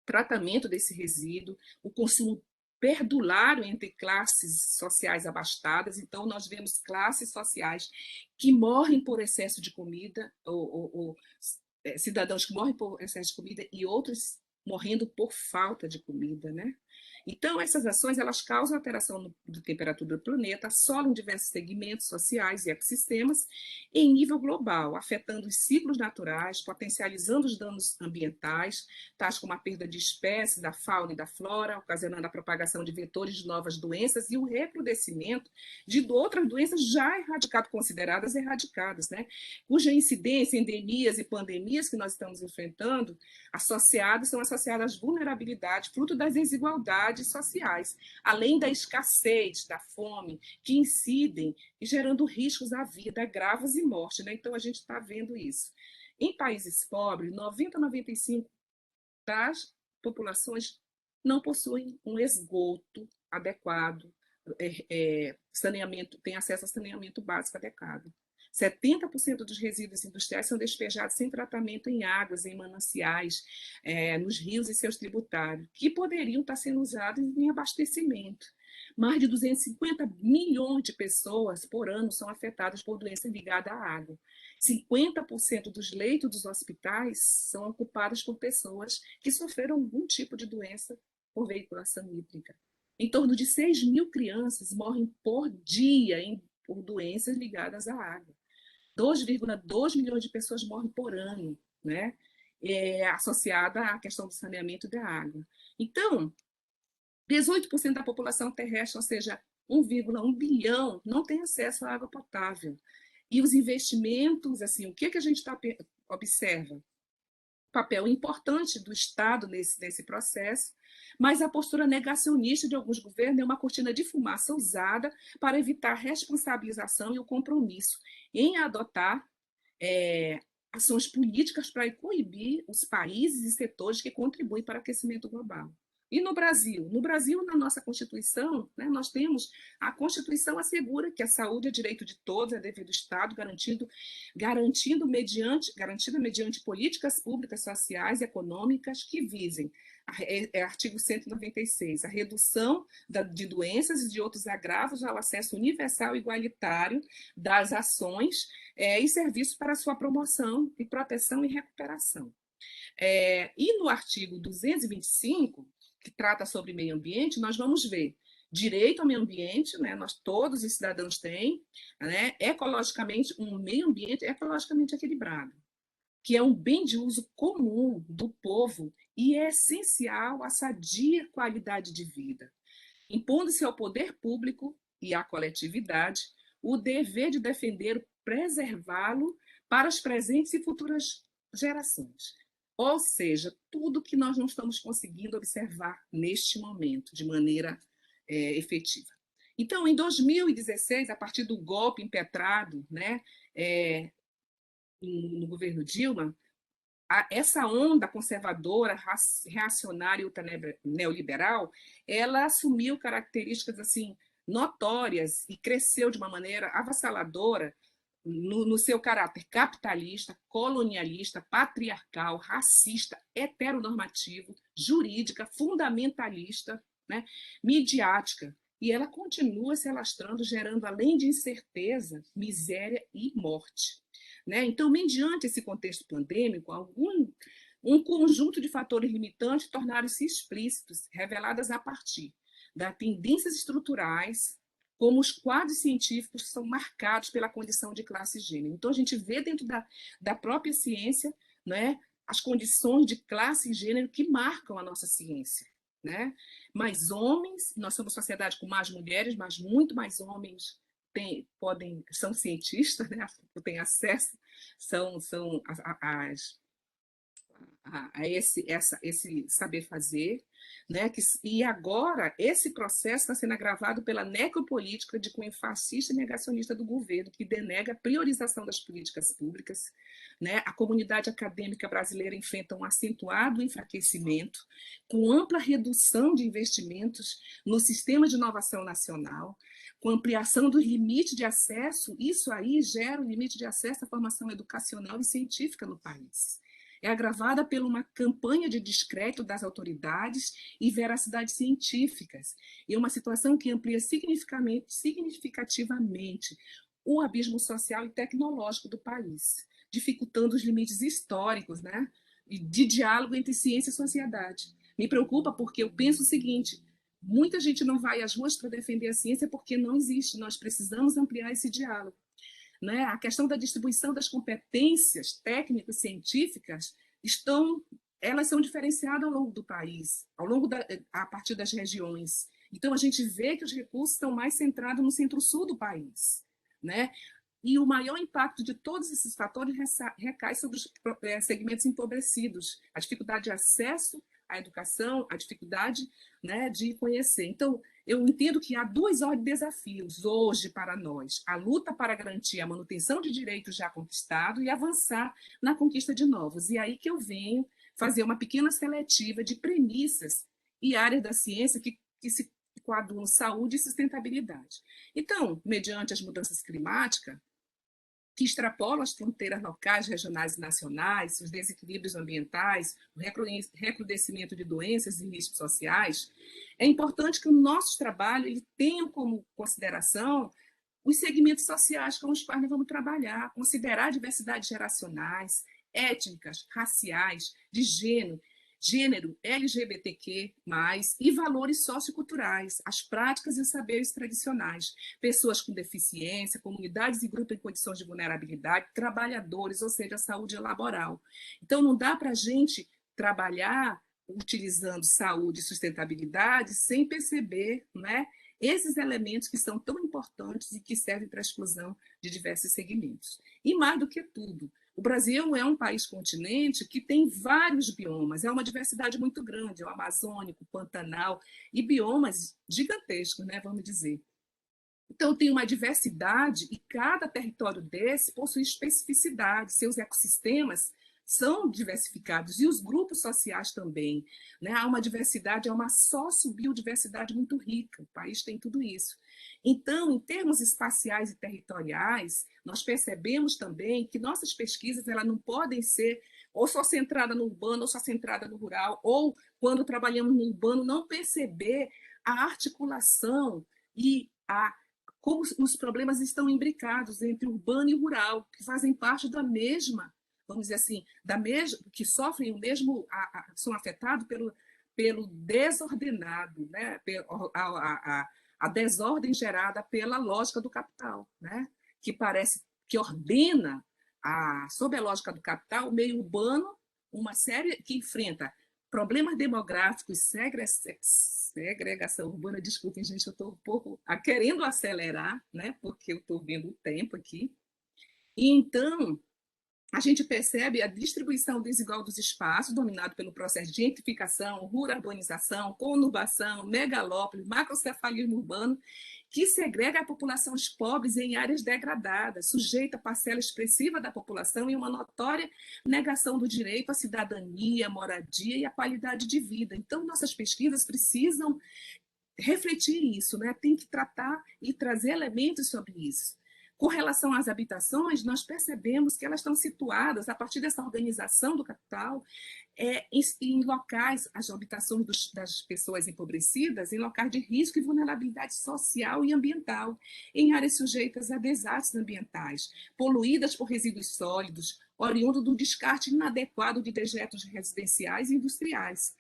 tratamento desse resíduo, o consumo perdulário entre classes sociais abastadas. Então, nós vemos classes sociais que morrem por excesso de comida, ou cidadãos que morrem por excesso de comida e outros morrendo por falta de comida, né? Então, essas ações elas causam alteração da temperatura do planeta, assolam diversos segmentos sociais e ecossistemas em nível global, afetando os ciclos naturais, potencializando os danos ambientais, tais como a perda de espécies da fauna e da flora, ocasionando a propagação de vetores de novas doenças e o recrudescimento de outras doenças já consideradas erradicadas, né? Cuja incidência, endemias e pandemias que nós estamos enfrentando são associadas às vulnerabilidades, fruto das desigualdades sociais, além da escassez, da fome, que incidem e gerando riscos à vida, agravos e morte, né? Então, a gente está vendo isso. Em países pobres, 90 a 95% das populações não possuem um esgoto adequado, saneamento, tem acesso a saneamento básico adequado. 70% dos resíduos industriais são despejados sem tratamento em águas, em mananciais, nos rios e seus tributários, que poderiam estar sendo usados em abastecimento. Mais de 250 milhões de pessoas por ano são afetadas por doenças ligadas à água. 50% dos leitos dos hospitais são ocupados por pessoas que sofreram algum tipo de doença por veiculação hídrica. Em torno de 6 mil crianças morrem por dia por doenças ligadas à água. 2,2 milhões de pessoas morrem por ano, né? Associada à questão do saneamento da água. Então, 18% da população terrestre, ou seja, 1,1 bilhão, não tem acesso à água potável. E os investimentos, assim, o que a gente observa? Papel importante do Estado nesse processo, mas a postura negacionista de alguns governos é uma cortina de fumaça usada para evitar a responsabilização e o compromisso em adotar ações políticas para coibir os países e setores que contribuem para o aquecimento global. E no Brasil? No Brasil, na nossa Constituição, né, nós temos a Constituição assegura que a saúde é direito de todos, é dever do Estado, garantida mediante políticas públicas, sociais e econômicas que visem, artigo 196, a redução de doenças e de outros agravos ao acesso universal e igualitário das ações e serviços para sua promoção e proteção e recuperação. E no artigo 225, que trata sobre meio ambiente, nós vamos ver direito ao meio ambiente, né? Nós todos os cidadãos têm, né? Ecologicamente, um meio ambiente ecologicamente equilibrado, que é um bem de uso comum do povo e é essencial à sadia qualidade de vida, impondo-se ao poder público e à coletividade o dever de defender, preservá-lo para as presentes e futuras gerações. Ou seja, tudo que nós não estamos conseguindo observar neste momento de maneira efetiva. Então, em 2016, a partir do golpe impetrado, né, no governo Dilma, essa onda conservadora, reacionária e ultraneoliberal, ela assumiu características assim notórias e cresceu de uma maneira avassaladora no seu caráter capitalista, colonialista, patriarcal, racista, heteronormativo, jurídica, fundamentalista, né, midiática. E ela continua se alastrando, gerando, além de incerteza, miséria e morte. Né? Então, mediante esse contexto pandêmico, um conjunto de fatores limitantes tornaram-se explícitos, reveladas a partir das tendências estruturais, como os quadros científicos são marcados pela condição de classe e gênero. Então, a gente vê dentro da própria ciência, né, as condições de classe e gênero que marcam a nossa ciência. Né? Mais homens, nós somos uma sociedade com mais mulheres, mas muito mais homens são cientistas, né? Têm acesso, são a esse saber fazer, né? E agora esse processo está sendo agravado pela necropolítica de cunho fascista e negacionista do governo, que denega a priorização das políticas públicas, né? A comunidade acadêmica brasileira enfrenta um acentuado enfraquecimento, com ampla redução de investimentos no sistema de inovação nacional, com ampliação do limite de acesso, isso aí gera um limite de acesso à formação educacional e científica no país. É agravada por uma campanha de descrédito das autoridades e veracidades científicas, e uma situação que amplia significativamente o abismo social e tecnológico do país, dificultando os limites históricos, né, de diálogo entre ciência e sociedade. Me preocupa porque eu penso o seguinte: muita gente não vai às ruas para defender a ciência porque não existe, nós precisamos ampliar esse diálogo. Né? A questão da distribuição das competências técnicas científicas elas são diferenciadas ao longo do país, a partir das regiões. Então, a gente vê que os recursos estão mais centrados no centro-sul do país. Né? E o maior impacto de todos esses fatores recai sobre os segmentos empobrecidos, a dificuldade de acesso à educação, a dificuldade, né, de conhecer. Então, eu entendo que há duas ordens de desafios hoje para nós: a luta para garantir a manutenção de direitos já conquistados e avançar na conquista de novos. E aí que eu venho fazer uma pequena seletiva de premissas e áreas da ciência que se coadunam saúde e sustentabilidade. Então, mediante as mudanças climáticas, que extrapolam as fronteiras locais, regionais e nacionais, os desequilíbrios ambientais, o recrudescimento de doenças e riscos sociais, é importante que o nosso trabalho ele tenha como consideração os segmentos sociais com os quais nós vamos trabalhar, considerar diversidades geracionais, étnicas, raciais, de gênero LGBTQ+, e valores socioculturais, as práticas e os saberes tradicionais, pessoas com deficiência, comunidades e grupos em condições de vulnerabilidade, trabalhadores, ou seja, a saúde laboral. Então, não dá para a gente trabalhar utilizando saúde e sustentabilidade sem perceber, né, esses elementos que são tão importantes e que servem para a exclusão de diversos segmentos. E mais do que tudo, o Brasil é um país continente que tem vários biomas, é uma diversidade muito grande, é o amazônico, o pantanal, e biomas gigantescos, né, vamos dizer. Então, tem uma diversidade e cada território desse possui especificidade, seus ecossistemas são diversificados e os grupos sociais também. Né? Há uma diversidade, há uma sociobiodiversidade muito rica, o país tem tudo isso. Então, em termos espaciais e territoriais, nós percebemos também que nossas pesquisas elas não podem ser ou só centrada no urbano ou só centrada no rural, ou quando trabalhamos no urbano, não perceber a articulação e como os problemas estão imbricados entre urbano e rural, que fazem parte da mesma, vamos dizer assim, que sofrem o mesmo, são afetados pelo desordenado, né? A desordem gerada pela lógica do capital, né? Que parece que ordena, sob a lógica do capital, o meio urbano, uma série que enfrenta problemas demográficos, segregação urbana. Desculpem, gente, eu estou um pouco querendo acelerar, né? Porque eu estou vendo o tempo aqui. E então, a gente percebe a distribuição desigual dos espaços, dominado pelo processo de gentrificação, ruralização, conurbação, megalópole, macrocefalismo urbano, que segrega a populações pobres em áreas degradadas, sujeita a parcela expressiva da população e uma notória negação do direito à cidadania, à moradia e à qualidade de vida. Então, nossas pesquisas precisam refletir isso, né? Tem que tratar e trazer elementos sobre isso. Com relação às habitações, nós percebemos que elas estão situadas, a partir dessa organização do capital, em locais, as habitações das pessoas empobrecidas, em locais de risco e vulnerabilidade social e ambiental, em áreas sujeitas a desastres ambientais, poluídas por resíduos sólidos, oriundo do descarte inadequado de dejetos residenciais e industriais.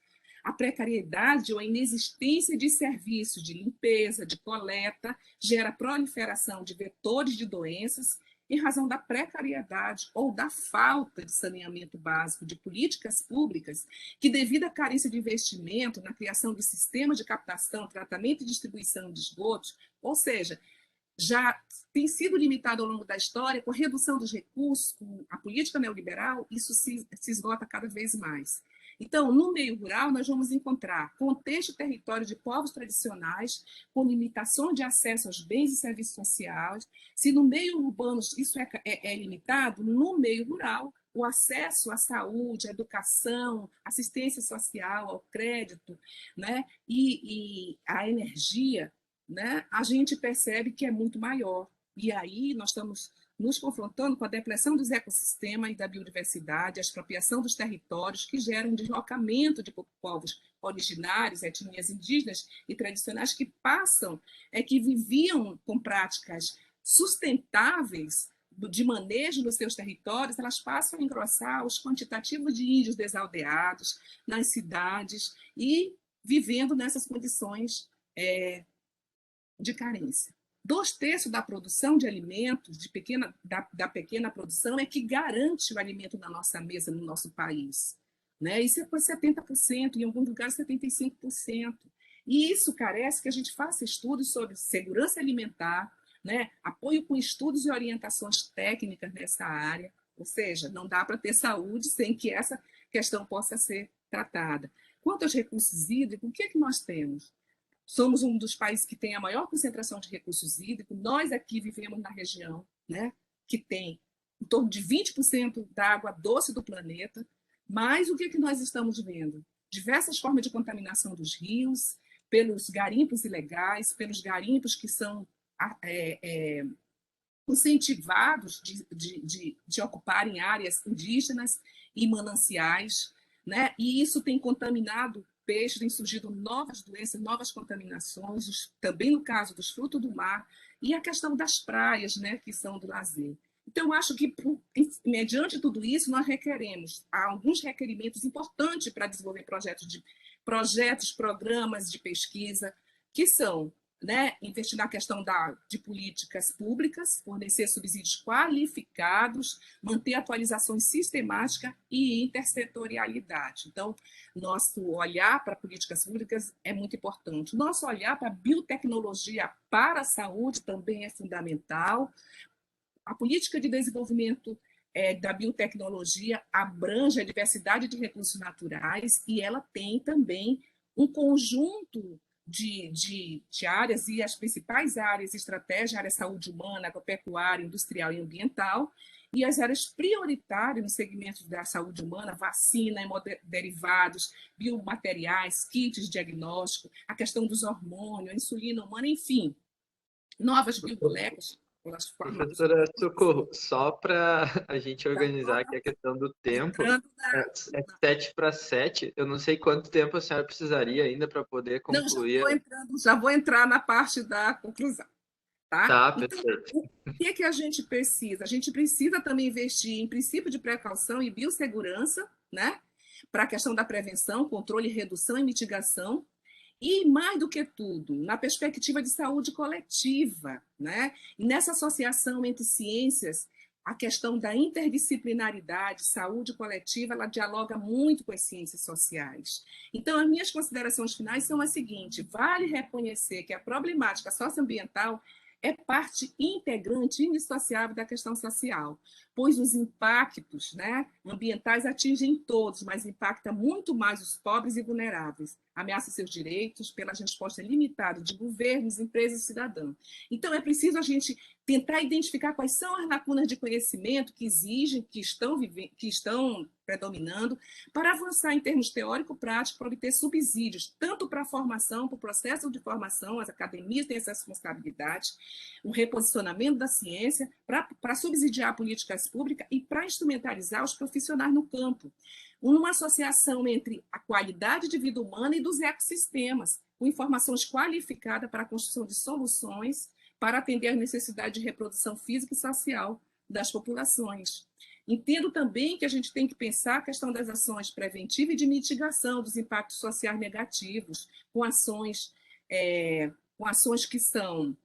A precariedade ou a inexistência de serviços de limpeza, de coleta, gera proliferação de vetores de doenças em razão da precariedade ou da falta de saneamento básico de políticas públicas que, devido à carência de investimento na criação de sistemas de captação, tratamento e distribuição de esgotos, ou seja, já tem sido limitado ao longo da história, com redução dos recursos, com a política neoliberal, isso se esgota cada vez mais. Então, no meio rural, nós vamos encontrar contexto e território de povos tradicionais, com limitação de acesso aos bens e serviços sociais. Se no meio urbano isso é limitado, no meio rural, o acesso à saúde, à educação, assistência social, ao crédito, né, e à energia, né, a gente percebe que é muito maior. E aí nós estamos nos confrontando com a depressão dos ecossistemas e da biodiversidade, a expropriação dos territórios que geram um deslocamento de povos originários, etnias indígenas e tradicionais que que viviam com práticas sustentáveis de manejo nos seus territórios, elas passam a engrossar os quantitativos de índios desaldeados nas cidades e vivendo nessas condições de carência. 2/3 da produção de alimentos, da pequena produção, é que garante o alimento na nossa mesa, no nosso país. Né? Isso é por 70%, em alguns lugares 75%. E isso carece que a gente faça estudos sobre segurança alimentar, né? Apoio com estudos e orientações técnicas nessa área, ou seja, não dá para ter saúde sem que essa questão possa ser tratada. Quanto aos recursos hídricos, o que é que nós temos? Somos um dos países que tem a maior concentração de recursos hídricos. Nós aqui vivemos na região, né, que tem em torno de 20% da água doce do planeta. Mas o que é que nós estamos vendo? Diversas formas de contaminação dos rios, pelos garimpos ilegais, pelos garimpos que são incentivados de ocuparem áreas indígenas e mananciais, né? E isso tem contaminado peixes, tem surgido novas doenças, novas contaminações, também no caso dos frutos do mar, e a questão das praias, né, que são do lazer. Então, eu acho que, mediante tudo isso, nós requeremos alguns requerimentos importantes para desenvolver projetos, programas de pesquisa, que são, né, investir na questão de políticas públicas, fornecer subsídios qualificados, manter atualizações sistemáticas e intersetorialidade. Então, nosso olhar para políticas públicas é muito importante. Nosso olhar para a biotecnologia para a saúde também é fundamental. A política de desenvolvimento da biotecnologia abrange a diversidade de recursos naturais e ela tem também um conjunto de áreas, e as principais áreas estratégias, a área saúde humana, agropecuária, industrial e ambiental, e as áreas prioritárias nos segmentos da saúde humana, vacina, hemoderivados, biomateriais, kits de diagnóstico, a questão dos hormônios, a insulina humana, enfim, novas biomoléculas. Professora Socorro, só para a gente organizar aqui a questão do tempo, é 7:07, eu não sei quanto tempo a senhora precisaria ainda para poder concluir. Já vou entrar na parte da conclusão. Tá, então, perfeito. o que é que a gente precisa? A gente precisa também investir em princípio de precaução e biossegurança, né? Para a questão da prevenção, controle, redução e mitigação. E, mais do que tudo, na perspectiva de saúde coletiva, né? E nessa associação entre ciências, a questão da interdisciplinaridade, saúde coletiva, ela dialoga muito com as ciências sociais. Então, as minhas considerações finais são as seguintes: vale reconhecer que a problemática socioambiental é parte integrante, indissociável da questão social, pois os impactos, né, ambientais atingem todos, mas impacta muito mais os pobres e vulneráveis, ameaça seus direitos pela resposta limitada de governos, empresas e cidadãos. Então, é preciso a gente tentar identificar quais são as lacunas de conhecimento que exigem, que estão predominando, para avançar em termos teórico-prático, para obter subsídios, tanto para a formação, para o processo de formação, as academias têm essa responsabilidade, um reposicionamento da ciência, para subsidiar políticas públicas e para instrumentalizar os profissionais no campo. Uma associação entre a qualidade de vida humana e dos ecossistemas, com informações qualificadas para a construção de soluções para atender às necessidades de reprodução física e social das populações. Entendo também que a gente tem que pensar a questão das ações preventivas e de mitigação dos impactos sociais negativos, com ações que são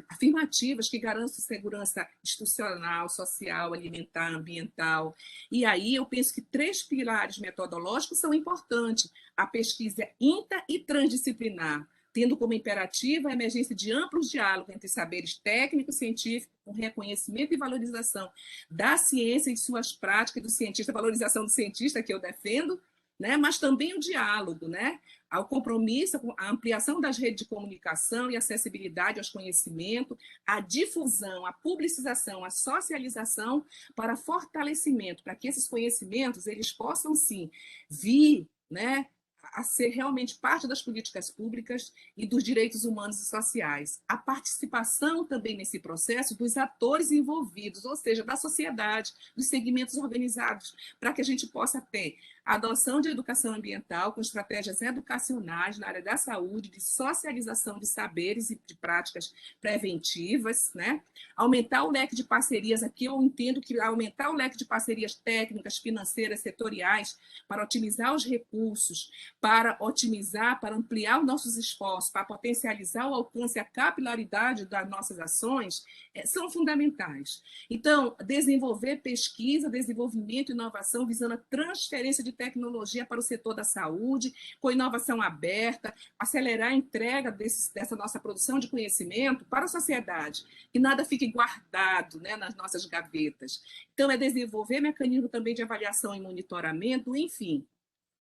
afirmativas, que garantam segurança institucional, social, alimentar, ambiental. E aí eu penso que 3 pilares metodológicos são importantes. A pesquisa inter e transdisciplinar, tendo como imperativa a emergência de amplos diálogos entre saberes técnicos e científicos, com reconhecimento e valorização da ciência e de suas práticas, e do cientista, a valorização do cientista que eu defendo, né? Mas também o diálogo, né? Ao compromisso, a ampliação das redes de comunicação e acessibilidade aos conhecimentos, a difusão, a publicização, a socialização para fortalecimento, para que esses conhecimentos eles possam, sim, vir, né, a ser realmente parte das políticas públicas e dos direitos humanos e sociais. A participação também nesse processo dos atores envolvidos, ou seja, da sociedade, dos segmentos organizados, para que a gente possa ter a adoção de educação ambiental com estratégias educacionais na área da saúde, de socialização de saberes e de práticas preventivas, né? Aumentar o leque de parcerias, aqui eu entendo que aumentar o leque de parcerias técnicas, financeiras, setoriais, para otimizar os recursos, para otimizar, para ampliar os nossos esforços, para potencializar o alcance e a capilaridade das nossas ações, são fundamentais. Então, desenvolver pesquisa, desenvolvimento e inovação visando a transferência de tecnologia para o setor da saúde, com inovação aberta, acelerar a entrega dessa nossa produção de conhecimento para a sociedade, que nada fique guardado, né, nas nossas gavetas. Então, é desenvolver mecanismo também de avaliação e monitoramento, enfim,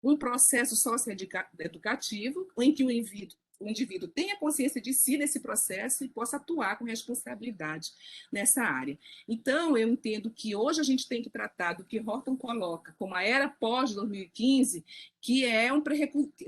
um processo socioeducativo em que o indivíduo tenha consciência de si nesse processo e possa atuar com responsabilidade nessa área. Então, eu entendo que hoje a gente tem que tratar do que Horton coloca como a era pós-2015, que é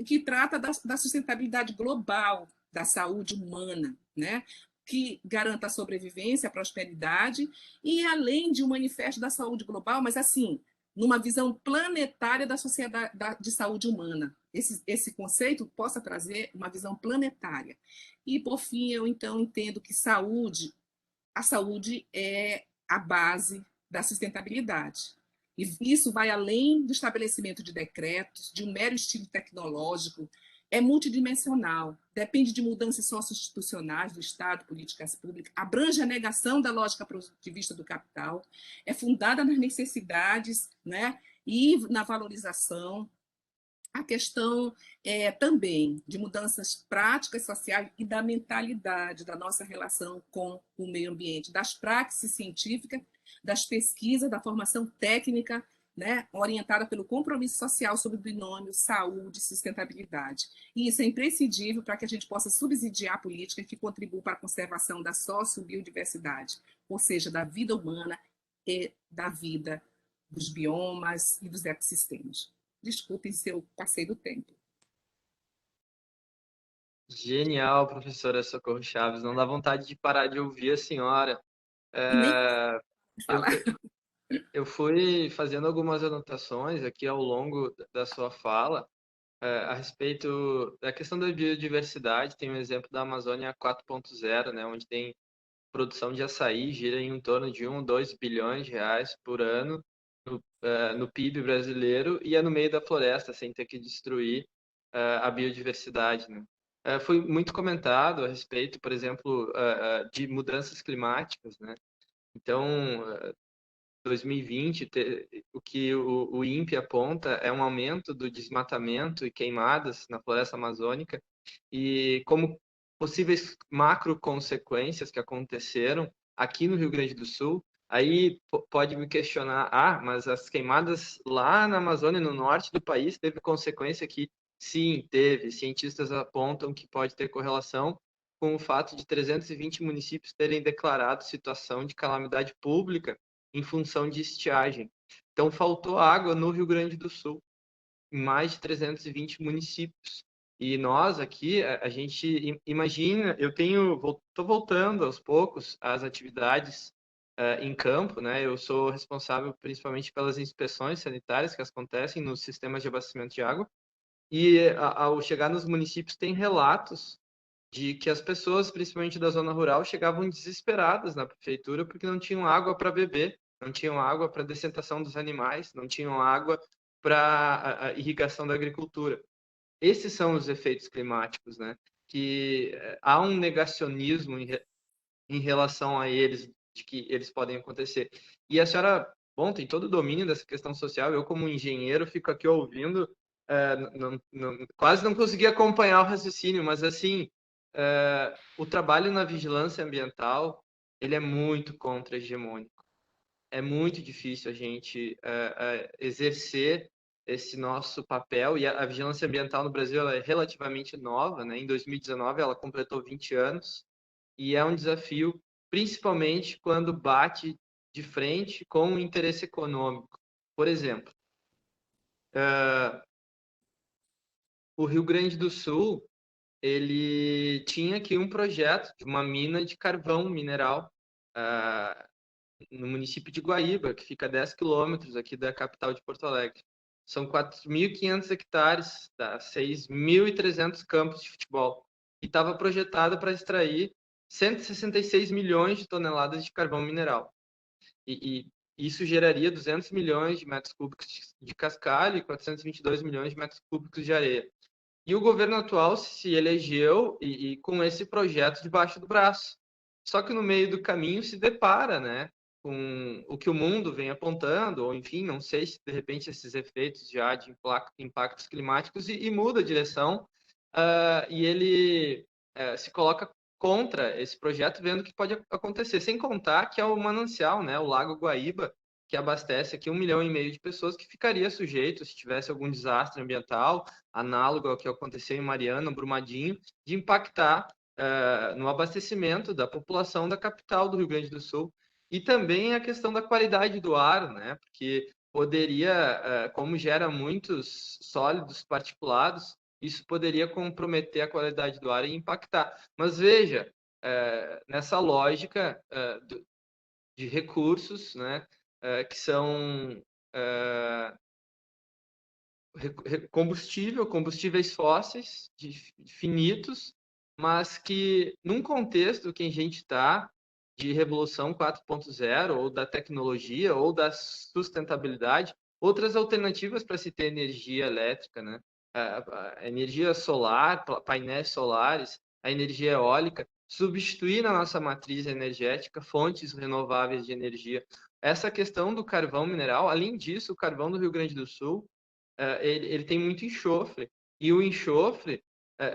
que trata da sustentabilidade global da saúde humana, né? Que garanta a sobrevivência, a prosperidade, e além de um manifesto da saúde global, mas assim, numa visão planetária da sociedade de saúde humana. Esse conceito possa trazer uma visão planetária. E, por fim, eu, então, entendo que a saúde é a base da sustentabilidade. E isso vai além do estabelecimento de decretos, de um mero estilo tecnológico, é multidimensional, depende de mudanças socioinstitucionais do Estado, políticas públicas, abrange a negação da lógica produtivista do capital, é fundada nas necessidades, né, e na valorização. A questão também de mudanças práticas, sociais e da mentalidade da nossa relação com o meio ambiente, das práticas científicas, das pesquisas, da formação técnica, né, orientada pelo compromisso social sobre o binômio saúde e sustentabilidade. E isso é imprescindível para que a gente possa subsidiar políticas que contribuam para a conservação da sociobiodiversidade, ou seja, da vida humana e da vida dos biomas e dos ecossistemas. Desculpem se eu passei do tempo. Genial, professora Socorro Chaves. Não dá vontade de parar de ouvir a senhora. E nem Eu, falar. eu fui fazendo algumas anotações aqui ao longo da sua fala a respeito da questão da biodiversidade. Tem um exemplo da Amazônia 4.0, né, onde tem produção de açaí, gira em torno de 1, 2 bilhões de reais por ano no PIB brasileiro, e é no meio da floresta, sem ter que destruir a biodiversidade, né? Foi muito comentado a respeito, por exemplo, de mudanças climáticas, né? Então, 2020, o que o INPE aponta é um aumento do desmatamento e queimadas na floresta amazônica, e como possíveis macro consequências que aconteceram aqui no Rio Grande do Sul. Aí pode me questionar, mas as queimadas lá na Amazônia, no norte do país, teve consequência aqui? Sim, teve. Cientistas apontam que pode ter correlação com o fato de 320 municípios terem declarado situação de calamidade pública em função de estiagem. Então, faltou água no Rio Grande do Sul, em mais de 320 municípios. E nós aqui, a gente imagina, estou voltando aos poucos às atividades em campo, né? Eu sou responsável principalmente pelas inspeções sanitárias que acontecem nos sistemas de abastecimento de água. E ao chegar nos municípios, tem relatos de que as pessoas, principalmente da zona rural, chegavam desesperadas na prefeitura porque não tinham água para beber, não tinham água para descentação dos animais, não tinham água para a irrigação da agricultura. Esses são os efeitos climáticos, né? Que há um negacionismo em relação a eles, de que eles podem acontecer. E a senhora, bom, tem todo o domínio dessa questão social. Eu, como engenheiro, fico aqui ouvindo, quase não consegui acompanhar o raciocínio, mas assim, o trabalho na vigilância ambiental, ele é muito contra-hegemônico. É muito difícil a gente exercer esse nosso papel, e a vigilância ambiental no Brasil ela é relativamente nova, né? Em 2019 ela completou 20 anos, e é um desafio, principalmente quando bate de frente com o interesse econômico. Por exemplo, o Rio Grande do Sul, ele tinha aqui um projeto de uma mina de carvão mineral no município de Guaíba, que fica a 10 quilômetros aqui da capital de Porto Alegre. São 4.500 hectares, 6.300 campos de futebol. E estava projetado para extrair 166 milhões de toneladas de carvão mineral. E isso geraria 200 milhões de metros cúbicos de cascalho e 422 milhões de metros cúbicos de areia. E o governo atual se elegeu e com esse projeto debaixo do braço. Só que no meio do caminho se depara, né, com o que o mundo vem apontando, ou enfim, não sei se de repente esses efeitos já de impactos climáticos e muda a direção, e ele se coloca contra esse projeto, vendo o que pode acontecer, sem contar que é o manancial, né, o Lago Guaíba, que abastece aqui 1,5 milhão de pessoas, que ficaria sujeito, se tivesse algum desastre ambiental, análogo ao que aconteceu em Mariana, Brumadinho, de impactar no abastecimento da população da capital do Rio Grande do Sul. E também a questão da qualidade do ar, né? Porque poderia, como gera muitos sólidos particulados, isso poderia comprometer a qualidade do ar e impactar. Mas veja, nessa lógica de recursos, né? Que são combustíveis fósseis finitos, mas que num contexto que a gente está de revolução 4.0 ou da tecnologia ou da sustentabilidade, outras alternativas para se ter energia elétrica, né? A energia solar, painéis solares, a energia eólica, substituir na nossa matriz energética fontes renováveis de energia. Essa questão do carvão mineral, além disso, o carvão do Rio Grande do Sul, ele tem muito enxofre, e o enxofre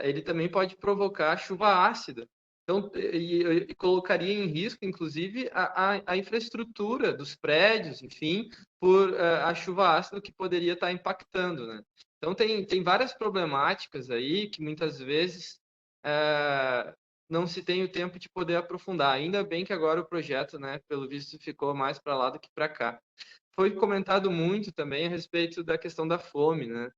ele também pode provocar chuva ácida. Então, e colocaria em risco, inclusive, a infraestrutura dos prédios, enfim, por a chuva ácida que poderia estar impactando, né? Então, tem várias problemáticas aí que muitas vezes não se tem o tempo de poder aprofundar. Ainda bem que agora o projeto, né, pelo visto, ficou mais para lá do que para cá. Foi comentado muito também a respeito da questão da fome, né?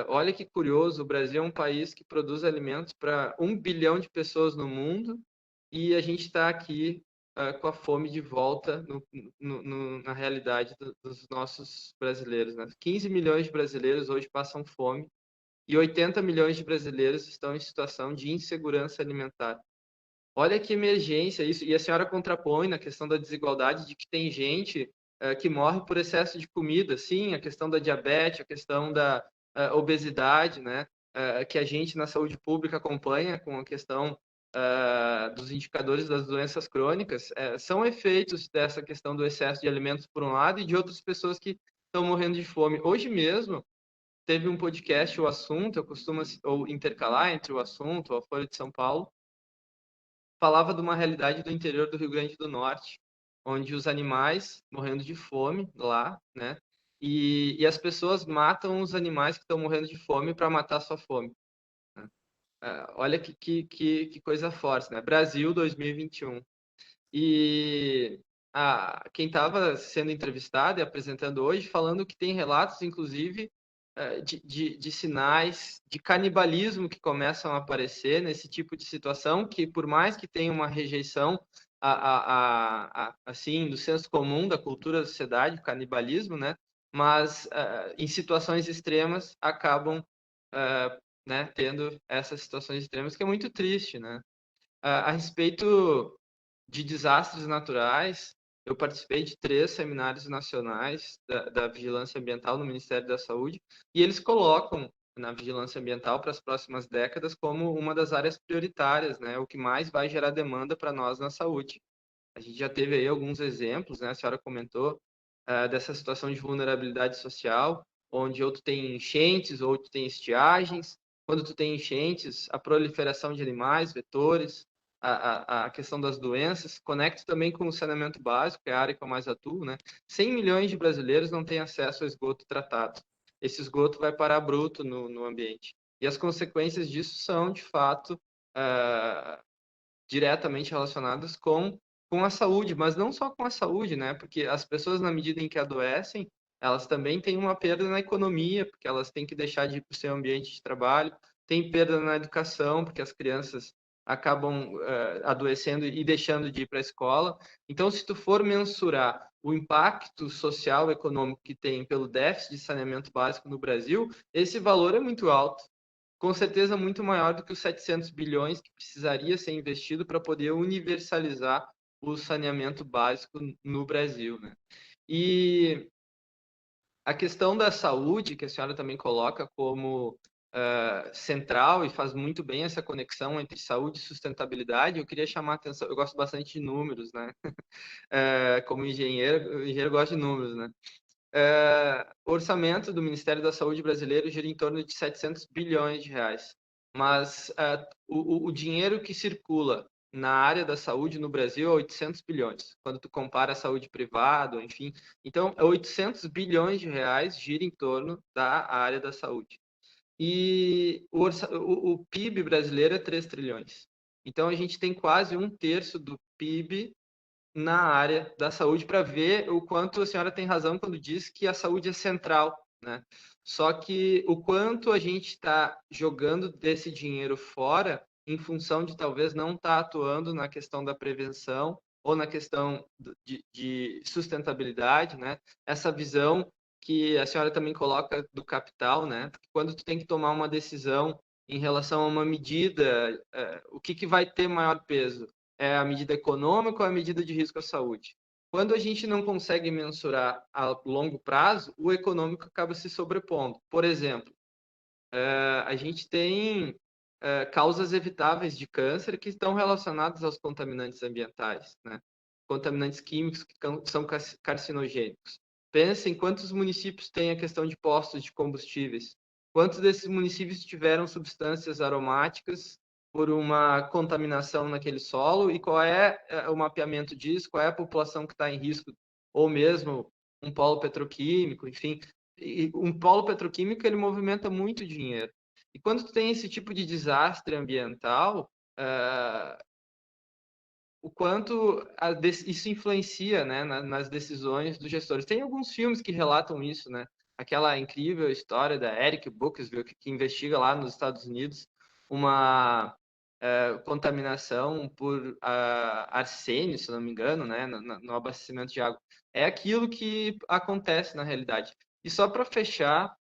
Olha que curioso, o Brasil é um país que produz alimentos para 1 bilhão de pessoas no mundo, e a gente está aqui com a fome de volta na realidade dos nossos brasileiros, né? 15 milhões de brasileiros hoje passam fome e 80 milhões de brasileiros estão em situação de insegurança alimentar. Olha que emergência isso. E a senhora contrapõe na questão da desigualdade, de que tem gente que morre por excesso de comida. Sim, a questão da diabetes, a questão da obesidade, né? Que a gente na saúde pública acompanha com a questão dos indicadores das doenças crônicas, são efeitos dessa questão do excesso de alimentos por um lado e de outras pessoas que estão morrendo de fome. Hoje mesmo teve um podcast, O Assunto, eu costumo ou intercalar entre O Assunto, a Folha de São Paulo, falava de uma realidade do interior do Rio Grande do Norte, onde os animais morrendo de fome lá, né? E as pessoas matam os animais que estão morrendo de fome para matar a sua fome. Olha que coisa forte, né? Brasil 2021. E quem estava sendo entrevistado e apresentando hoje, falando que tem relatos, inclusive, de sinais de canibalismo que começam a aparecer nesse tipo de situação, que por mais que tenha uma rejeição assim, do senso comum, da cultura da sociedade, o canibalismo, né? Mas em situações extremas acabam né, tendo essas situações extremas, que é muito triste, né? A respeito de desastres naturais, eu participei de 3 seminários nacionais da vigilância ambiental no Ministério da Saúde, e eles colocam na vigilância ambiental para as próximas décadas como uma das áreas prioritárias, né? O que mais vai gerar demanda para nós na saúde. A gente já teve aí alguns exemplos, né? A senhora comentou dessa situação de vulnerabilidade social, onde ou tu tem enchentes ou tu tem estiagens. Quando tu tem enchentes, a proliferação de animais, vetores, a questão das doenças, conecta também com o saneamento básico, que é a área que eu mais atuo, né? 100 milhões de brasileiros não têm acesso ao esgoto tratado. Esse esgoto vai parar bruto no ambiente. E as consequências disso são, de fato, diretamente relacionadas com a saúde, mas não só com a saúde, né? Porque as pessoas, na medida em que adoecem, elas também têm uma perda na economia, porque elas têm que deixar de ir para o seu ambiente de trabalho, tem perda na educação, porque as crianças acabam adoecendo e deixando de ir para a escola. Então, se tu for mensurar o impacto social e econômico que tem pelo déficit de saneamento básico no Brasil, esse valor é muito alto, com certeza muito maior do que os 700 bilhões que precisaria ser investido para poder universalizar o saneamento básico no Brasil, né? E a questão da saúde, que a senhora também coloca como central e faz muito bem essa conexão entre saúde e sustentabilidade, eu queria chamar a atenção, eu gosto bastante de números, né? Como engenheiro, o engenheiro gosta de números, né? O orçamento do Ministério da Saúde brasileiro gira em torno de 700 bilhões de reais. Mas o dinheiro que circula na área da saúde no Brasil é 800 bilhões, quando tu compara a saúde privada, enfim. Então, 800 bilhões de reais gira em torno da área da saúde. E o PIB brasileiro é 3 trilhões. Então, a gente tem quase 1/3 do PIB na área da saúde, para ver o quanto a senhora tem razão quando diz que a saúde é central, né? Só que o quanto a gente está jogando desse dinheiro fora em função de talvez não estar atuando na questão da prevenção ou na questão de sustentabilidade, né? Essa visão que a senhora também coloca do capital, né? Quando tu tem que tomar uma decisão em relação a uma medida, o que vai ter maior peso? É a medida econômica ou a medida de risco à saúde? Quando a gente não consegue mensurar a longo prazo, o econômico acaba se sobrepondo. Por exemplo, a gente tem causas evitáveis de câncer que estão relacionadas aos contaminantes ambientais, né? Contaminantes químicos que são carcinogênicos. Pensem quantos municípios têm a questão de postos de combustíveis. Quantos desses municípios tiveram substâncias aromáticas por uma contaminação naquele solo e qual é o mapeamento disso, qual é a população que está em risco, ou mesmo um polo petroquímico, enfim. E um polo petroquímico, ele movimenta muito dinheiro. E quando tu tem esse tipo de desastre ambiental, o quanto isso influencia, né, nas decisões dos gestores. Tem alguns filmes que relatam isso, né? Aquela incrível história da Eric Buxville, que investiga lá nos Estados Unidos uma contaminação por arsênio, se não me engano, né, no abastecimento de água. É aquilo que acontece na realidade. E só para fechar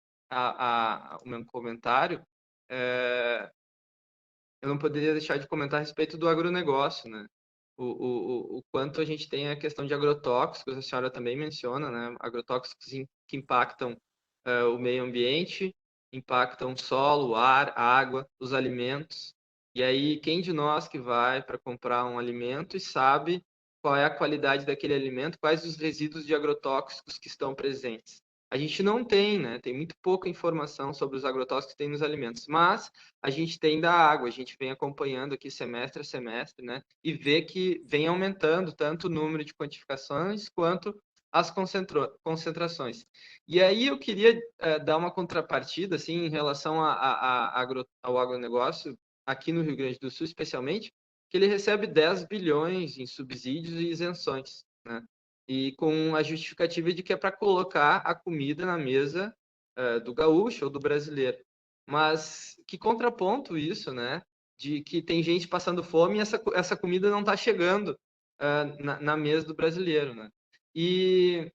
o meu comentário, eu não poderia deixar de comentar a respeito do agronegócio, né? O quanto a gente tem a questão de agrotóxicos, a senhora também menciona, né? Agrotóxicos que impactam o meio ambiente, impactam o solo, o ar, a água, os alimentos. E aí, quem de nós que vai para comprar um alimento e sabe qual é a qualidade daquele alimento, quais os resíduos de agrotóxicos que estão presentes? a gente não tem, né? Tem muito pouca informação sobre os agrotóxicos que tem nos alimentos, mas a gente tem da água, a gente vem acompanhando aqui semestre a semestre, né? E vê que vem aumentando tanto o número de quantificações quanto as concentrações. E aí eu queria dar uma contrapartida, assim, em relação ao agronegócio, aqui no Rio Grande do Sul, especialmente, que ele recebe 10 bilhões em subsídios e isenções, né? E com a justificativa de que é para colocar a comida na mesa do gaúcho ou do brasileiro. Mas que contraponto isso, né? De que tem gente passando fome e essa comida não está chegando na mesa do brasileiro, né? E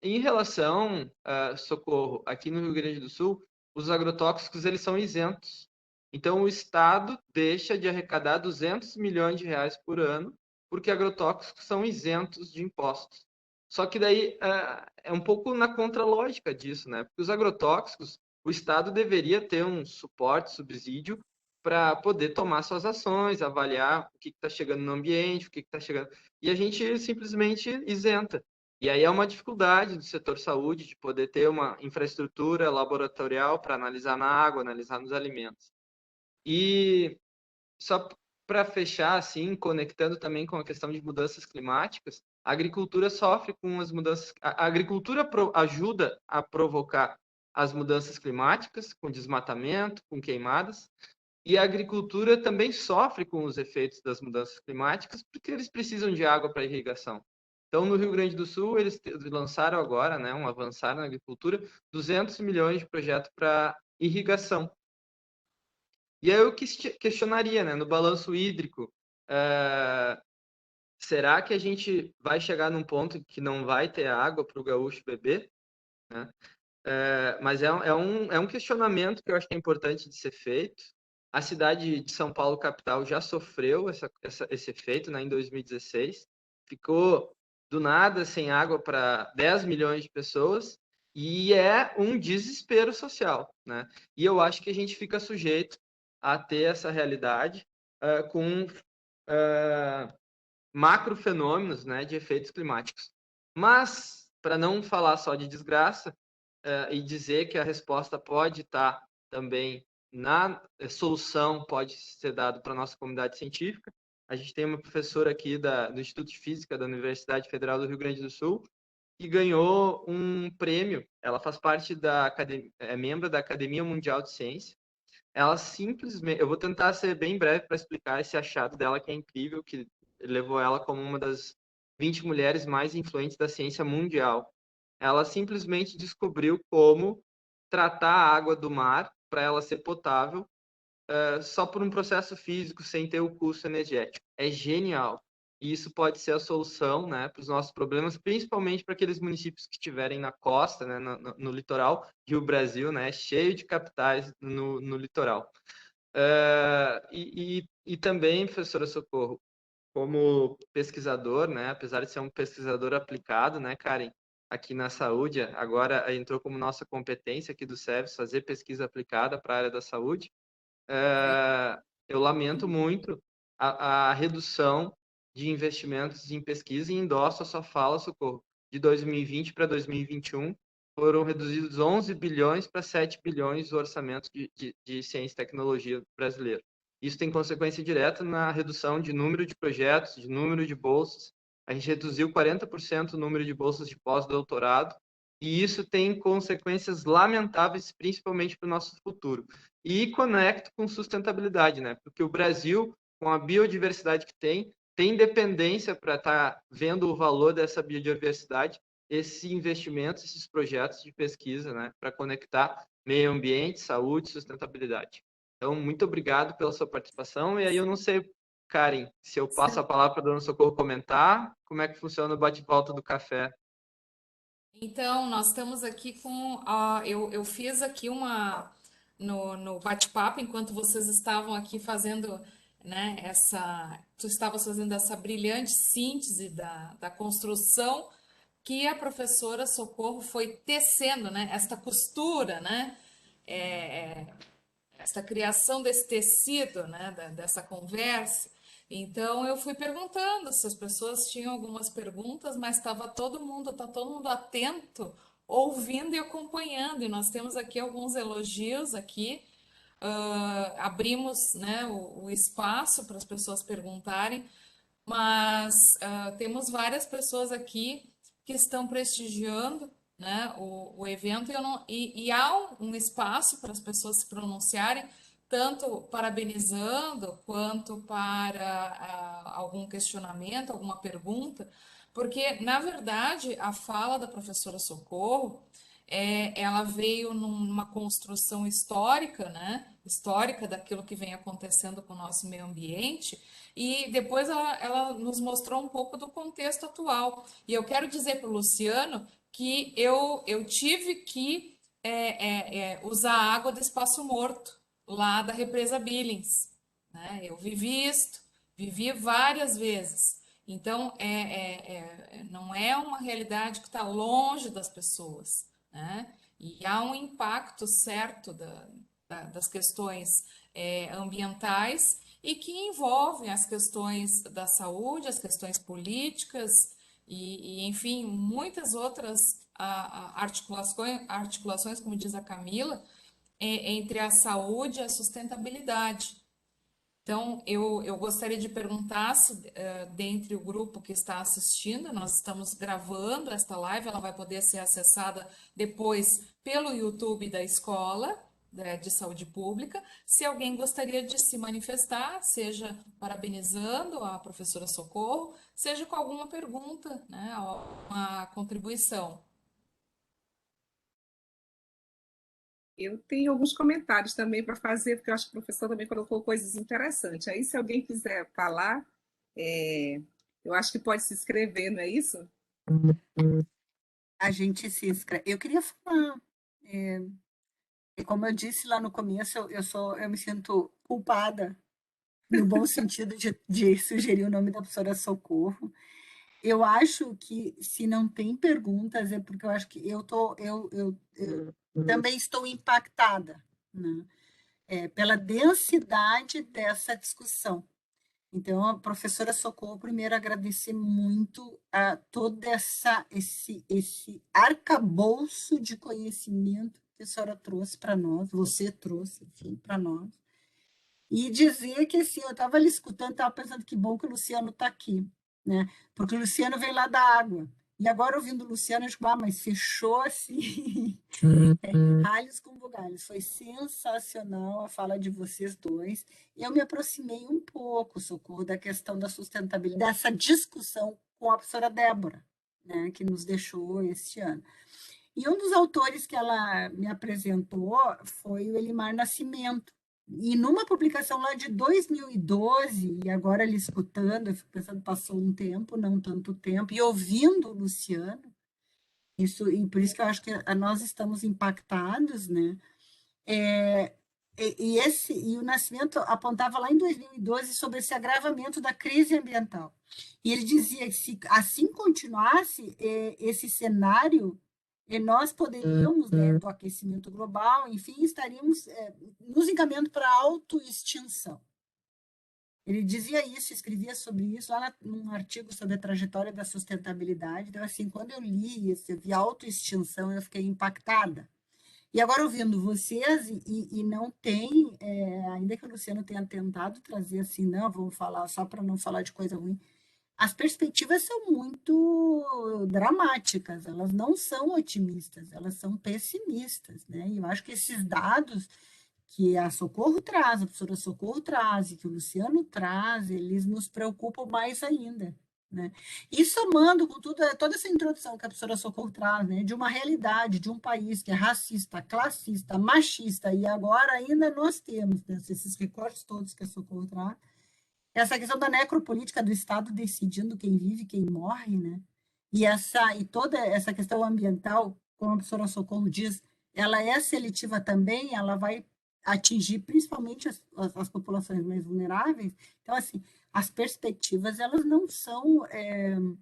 em relação, Socorro, aqui no Rio Grande do Sul, os agrotóxicos eles são isentos. Então, o Estado deixa de arrecadar 200 milhões de reais por ano, porque agrotóxicos são isentos de impostos. Só que daí é um pouco na contralógica disso, né? Porque os agrotóxicos, o Estado deveria ter um suporte, subsídio, para poder tomar suas ações, avaliar o que está chegando no ambiente, o que está chegando. E a gente simplesmente isenta. E aí é uma dificuldade do setor saúde de poder ter uma infraestrutura laboratorial para analisar na água, analisar nos alimentos. E só para fechar, assim, conectando também com a questão de mudanças climáticas, a agricultura sofre com as mudanças. A agricultura ajuda a provocar as mudanças climáticas, com desmatamento, com queimadas, e a agricultura também sofre com os efeitos das mudanças climáticas, porque eles precisam de água para irrigação. Então, no Rio Grande do Sul, eles lançaram agora, né, avançaram na agricultura, 200 milhões de projeto para irrigação. E aí eu questionaria, né, no balanço hídrico, será que a gente vai chegar num ponto que não vai ter água para o gaúcho beber? Né? Mas é um questionamento que eu acho que é importante de ser feito. A cidade de São Paulo, capital, já sofreu esse efeito, né, em 2016. Ficou do nada sem água para 10 milhões de pessoas e é um desespero social, né? E eu acho que a gente fica sujeito a ter essa realidade com macrofenômenos, né, de efeitos climáticos. Mas, para não falar só de desgraça, e dizer que a resposta pode estar também na solução, pode ser dado para a nossa comunidade científica. A gente tem uma professora aqui do Instituto de Física da Universidade Federal do Rio Grande do Sul, que ganhou um prêmio. Ela faz parte da academia, é membro da Academia Mundial de Ciência. Ela simplesmente, eu vou tentar ser bem breve para explicar esse achado dela que é incrível, que levou ela como uma das 20 mulheres mais influentes da ciência mundial. Ela simplesmente descobriu como tratar a água do mar para ela ser potável só por um processo físico, sem ter o custo energético. É genial. E isso pode ser a solução, né, para os nossos problemas, principalmente para aqueles municípios que estiverem na costa, né, no litoral. Rio Brasil, né, cheio de capitais no litoral. E também, professora Socorro, como pesquisador, né, apesar de ser um pesquisador aplicado, né, Karen, aqui na saúde, agora entrou como nossa competência aqui do SEVES fazer pesquisa aplicada para a área da saúde. Eu lamento muito a redução de investimentos em pesquisa e endosso a sua fala, Socorro. De 2020 para 2021, foram reduzidos 11 bilhões para 7 bilhões o orçamento de ciência e tecnologia brasileiro. Isso tem consequência direta na redução de número de projetos, de número de bolsas. A gente reduziu 40% o número de bolsas de pós-doutorado, e isso tem consequências lamentáveis, principalmente para o nosso futuro. E conecto com sustentabilidade, né? Porque o Brasil, com a biodiversidade que tem dependência para estar vendo o valor dessa biodiversidade, esses investimentos, esses projetos de pesquisa, né? Para conectar meio ambiente, saúde e sustentabilidade. Então, muito obrigado pela sua participação. E aí, eu não sei, Karen, se eu passo a palavra para a dona Socorro comentar, como é que funciona o bate-volta do café. Então, nós estamos aqui com. Eu fiz aqui uma. No bate-papo, enquanto vocês estavam aqui fazendo, né, tu estavas fazendo essa brilhante síntese da construção que a professora Socorro foi tecendo, né, esta costura, né, é, esta criação desse tecido, né, dessa conversa. Então eu fui perguntando se as pessoas tinham algumas perguntas, mas tá todo mundo atento ouvindo e acompanhando, e nós temos aqui alguns elogios aqui. Abrimos, né, o espaço para as pessoas perguntarem, mas temos várias pessoas aqui que estão prestigiando, né, o evento, e há um espaço para as pessoas se pronunciarem, tanto parabenizando quanto para algum questionamento, alguma pergunta, porque, na verdade, a fala da professora Socorro, ela veio numa construção histórica, né? Histórica daquilo que vem acontecendo com o nosso meio ambiente, e depois ela nos mostrou um pouco do contexto atual. E eu quero dizer para o Luciano que eu tive que usar a água do Espaço Morto, lá da represa Billings, né? Eu vivi isto, vivi várias vezes. Então, não é uma realidade que está longe das pessoas, né? E há um impacto certo das questões ambientais e que envolvem as questões da saúde, as questões políticas enfim, muitas outras articulações, como diz a Camila, entre a saúde e a sustentabilidade. Então, eu gostaria de perguntar se, dentre o grupo que está assistindo, nós estamos gravando esta live, ela vai poder ser acessada depois pelo YouTube da Escola, né, de Saúde Pública. Se alguém gostaria de se manifestar, seja parabenizando a professora Socorro, seja com alguma pergunta, né, uma contribuição. Eu tenho alguns comentários também para fazer, porque eu acho que o professor também colocou coisas interessantes. Aí, se alguém quiser falar, eu acho que pode se inscrever, não é isso? A gente se inscreve. Eu queria falar, como eu disse lá no começo, eu me sinto culpada, no bom sentido de sugerir o nome da professora Socorro. Eu acho que se não tem perguntas é porque eu acho que eu também estou impactada, né? Pela densidade dessa discussão. Então, a professora Socorro, primeiro, agradecer muito a todo esse arcabouço de conhecimento que a senhora trouxe para nós, você trouxe, enfim, para nós. E dizer que, assim, eu estava ali escutando, estava pensando que bom que o Luciano está aqui, né? Porque o Luciano veio lá da água. E agora, ouvindo o Luciano, eu digo, mas fechou assim, ralhos com bugalhos. Foi sensacional a fala de vocês dois. Eu me aproximei um pouco, Socorro, da questão da sustentabilidade, dessa discussão com a professora Débora, né, que nos deixou este ano. E um dos autores que ela me apresentou foi o Elimar Nascimento. E numa publicação lá de 2012, e agora ali escutando, eu fico pensando, passou um tempo, não tanto tempo, e ouvindo o Luciano, e por isso que eu acho que nós estamos impactados, né? E o Nascimento apontava lá em 2012 sobre esse agravamento da crise ambiental. E ele dizia que se assim continuasse esse cenário, nós poderíamos, né, do aquecimento global, enfim, estaríamos nos encaminhando para a autoextinção. Ele dizia isso, escrevia sobre isso lá num artigo sobre a trajetória da sustentabilidade. Então, assim, quando eu li isso, eu vi autoextinção, eu fiquei impactada. E agora, ouvindo vocês, e não tem, ainda que o Luciano tenha tentado trazer assim, não, vamos falar só para não falar de coisa ruim, as perspectivas são muito dramáticas, elas não são otimistas, elas são pessimistas, né? E eu acho que esses dados que a Socorro traz, a professora Socorro traz, e que o Luciano traz, eles nos preocupam mais ainda, né? E somando com toda essa introdução que a professora Socorro traz, né, de uma realidade, de um país que é racista, classista, machista, e agora ainda nós temos, né, esses recortes todos que a Socorro traz, essa questão da necropolítica do Estado decidindo quem vive e quem morre, né? E toda essa questão ambiental, como a professora Socorro diz, ela é seletiva também, ela vai atingir principalmente as populações mais vulneráveis. Então, assim, as perspectivas, elas não são... Eu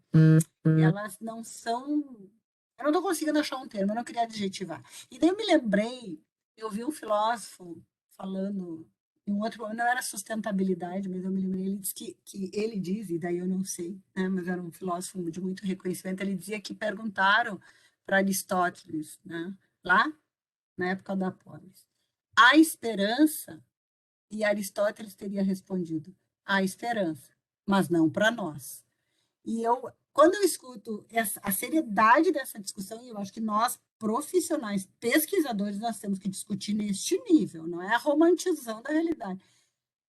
não estou conseguindo achar um termo, eu não queria adjetivar. E daí eu me lembrei, eu vi um filósofo falando em um outro momento, não era sustentabilidade, mas eu me lembrei, ele disse que ele diz, e daí eu não sei, né, mas era um filósofo de muito reconhecimento, ele dizia que perguntaram para Aristóteles, né? Lá na época da polis. A esperança, e Aristóteles teria respondido, a esperança, mas não para nós. E quando eu escuto a seriedade dessa discussão, eu acho que nós, profissionais, pesquisadores, nós temos que discutir neste nível, não é a romantização da realidade.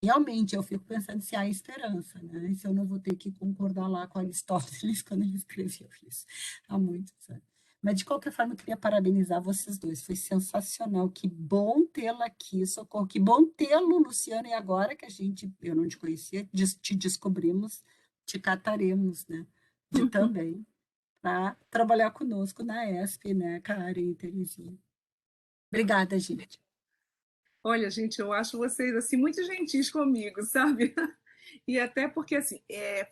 Realmente, eu fico pensando se há esperança, né? E se eu não vou ter que concordar lá com Aristóteles quando ele escreveu isso há muitos anos. Mas, de qualquer forma, eu queria parabenizar vocês dois. Foi sensacional. Que bom tê-la aqui, Socorro. Que bom tê-lo, Luciano. E agora que eu não te conhecia, te descobrimos, te cataremos, né? De também, para trabalhar conosco na ESP, né, Karen e Terezinha. Obrigada, gente. Olha, gente, eu acho vocês assim muito gentis comigo, sabe? E até porque assim,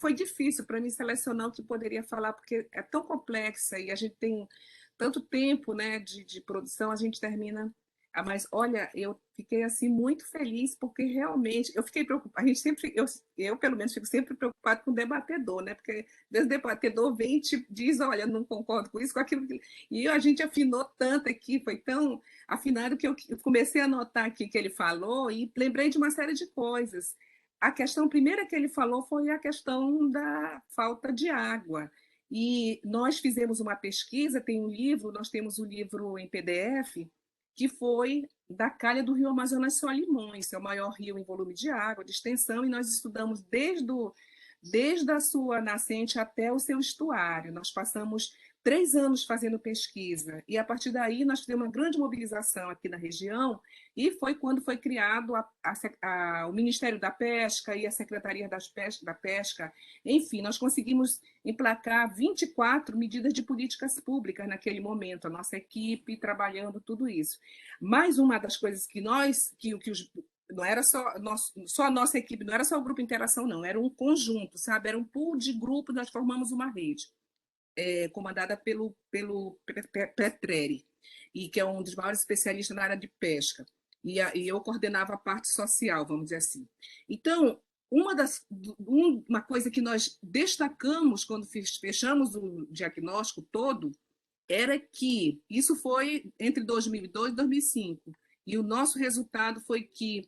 foi difícil para mim selecionar o que poderia falar, porque é tão complexa e a gente tem tanto tempo, né, de produção, a gente termina. Mas olha, eu fiquei assim muito feliz porque realmente eu fiquei preocupada. A gente sempre, eu pelo menos fico sempre preocupado com o debatedor, né? Porque o debatedor vem e te diz, olha, não concordo com isso, com aquilo. E a gente afinou tanto aqui, foi tão afinado que eu comecei a anotar aqui que ele falou e lembrei de uma série de coisas. A questão primeira que ele falou foi a questão da falta de água. E nós fizemos uma pesquisa, tem um livro, nós temos um livro em PDF, que foi da calha do Rio Amazonas Solimões, é o maior rio em volume de água, de extensão, e nós estudamos desde a sua nascente até o seu estuário. Nós passamos 3 anos fazendo pesquisa, e a partir daí nós fizemos uma grande mobilização aqui na região, e foi quando foi criado o Ministério da Pesca e a Secretaria da Pesca. Enfim, nós conseguimos emplacar 24 medidas de políticas públicas naquele momento, a nossa equipe trabalhando tudo isso. Mais uma das coisas que não era só a nossa equipe, não era só o Grupo Interação, não, era um conjunto, sabe? Era um pool de grupos, nós formamos uma rede. Comandada pelo Petreri, e que é um dos maiores especialistas na área de pesca. E eu coordenava a parte social, vamos dizer assim. Então, uma coisa que nós destacamos quando fechamos o diagnóstico todo era que isso foi entre 2002 e 2005, e o nosso resultado foi que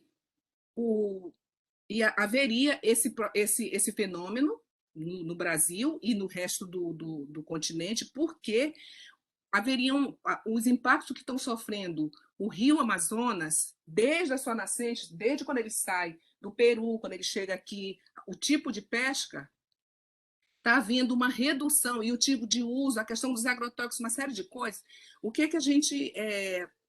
haveria esse fenômeno no Brasil e no resto do continente, porque haveriam os impactos que estão sofrendo o Rio Amazonas, desde a sua nascente, desde quando ele sai do Peru, quando ele chega aqui, o tipo de pesca, está havendo uma redução, e o tipo de uso, a questão dos agrotóxicos, uma série de coisas. O que a gente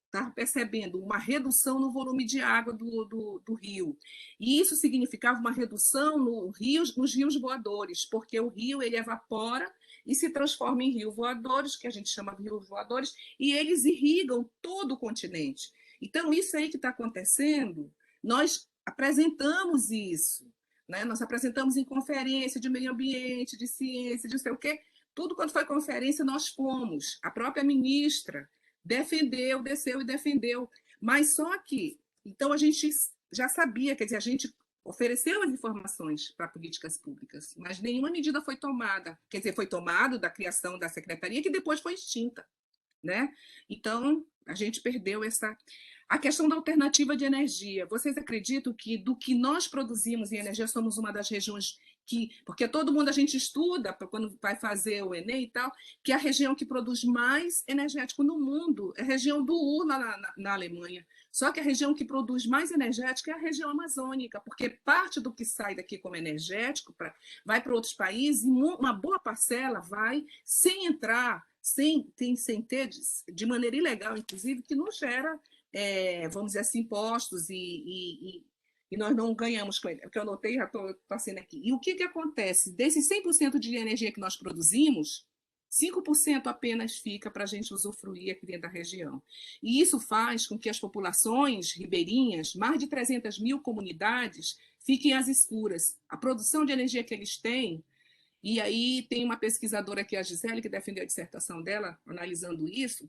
está percebendo? Uma redução no volume de água do rio. E isso significava uma redução nos rios voadores, porque o rio ele evapora e se transforma em rios voadores, que a gente chama de rios voadores, e eles irrigam todo o continente. Então, isso aí que está acontecendo, nós apresentamos isso. Né? Nós apresentamos em conferência de meio ambiente, de ciência, de não sei o quê. Tudo quando foi conferência, nós fomos. A própria ministra defendeu, desceu e defendeu. Mas só que, então a gente já sabia, quer dizer, a gente ofereceu as informações para políticas públicas, mas nenhuma medida foi tomada. Quer dizer, foi tomado da criação da secretaria, que depois foi extinta. Né? Então, a gente perdeu essa... A questão da alternativa de energia. Vocês acreditam que do que nós produzimos em energia somos uma das regiões que... Porque todo mundo a gente estuda, quando vai fazer o Enem e tal, que a região que produz mais energético no mundo é a região do Ruhr, na Alemanha. Só que a região que produz mais energético é a região amazônica, porque parte do que sai daqui como energético vai para outros países, e uma boa parcela vai sem entrar, sem ter, de maneira ilegal, inclusive, que não gera, vamos dizer assim, impostos, e nós não ganhamos com ele. O que eu notei, já estou passando aqui. E o que acontece? Desses 100% de energia que nós produzimos, 5% apenas fica para a gente usufruir aqui dentro da região. E isso faz com que as populações ribeirinhas, mais de 300 mil comunidades, fiquem às escuras. A produção de energia que eles têm. E aí tem uma pesquisadora aqui, a Gisele, que defendeu a dissertação dela, analisando isso,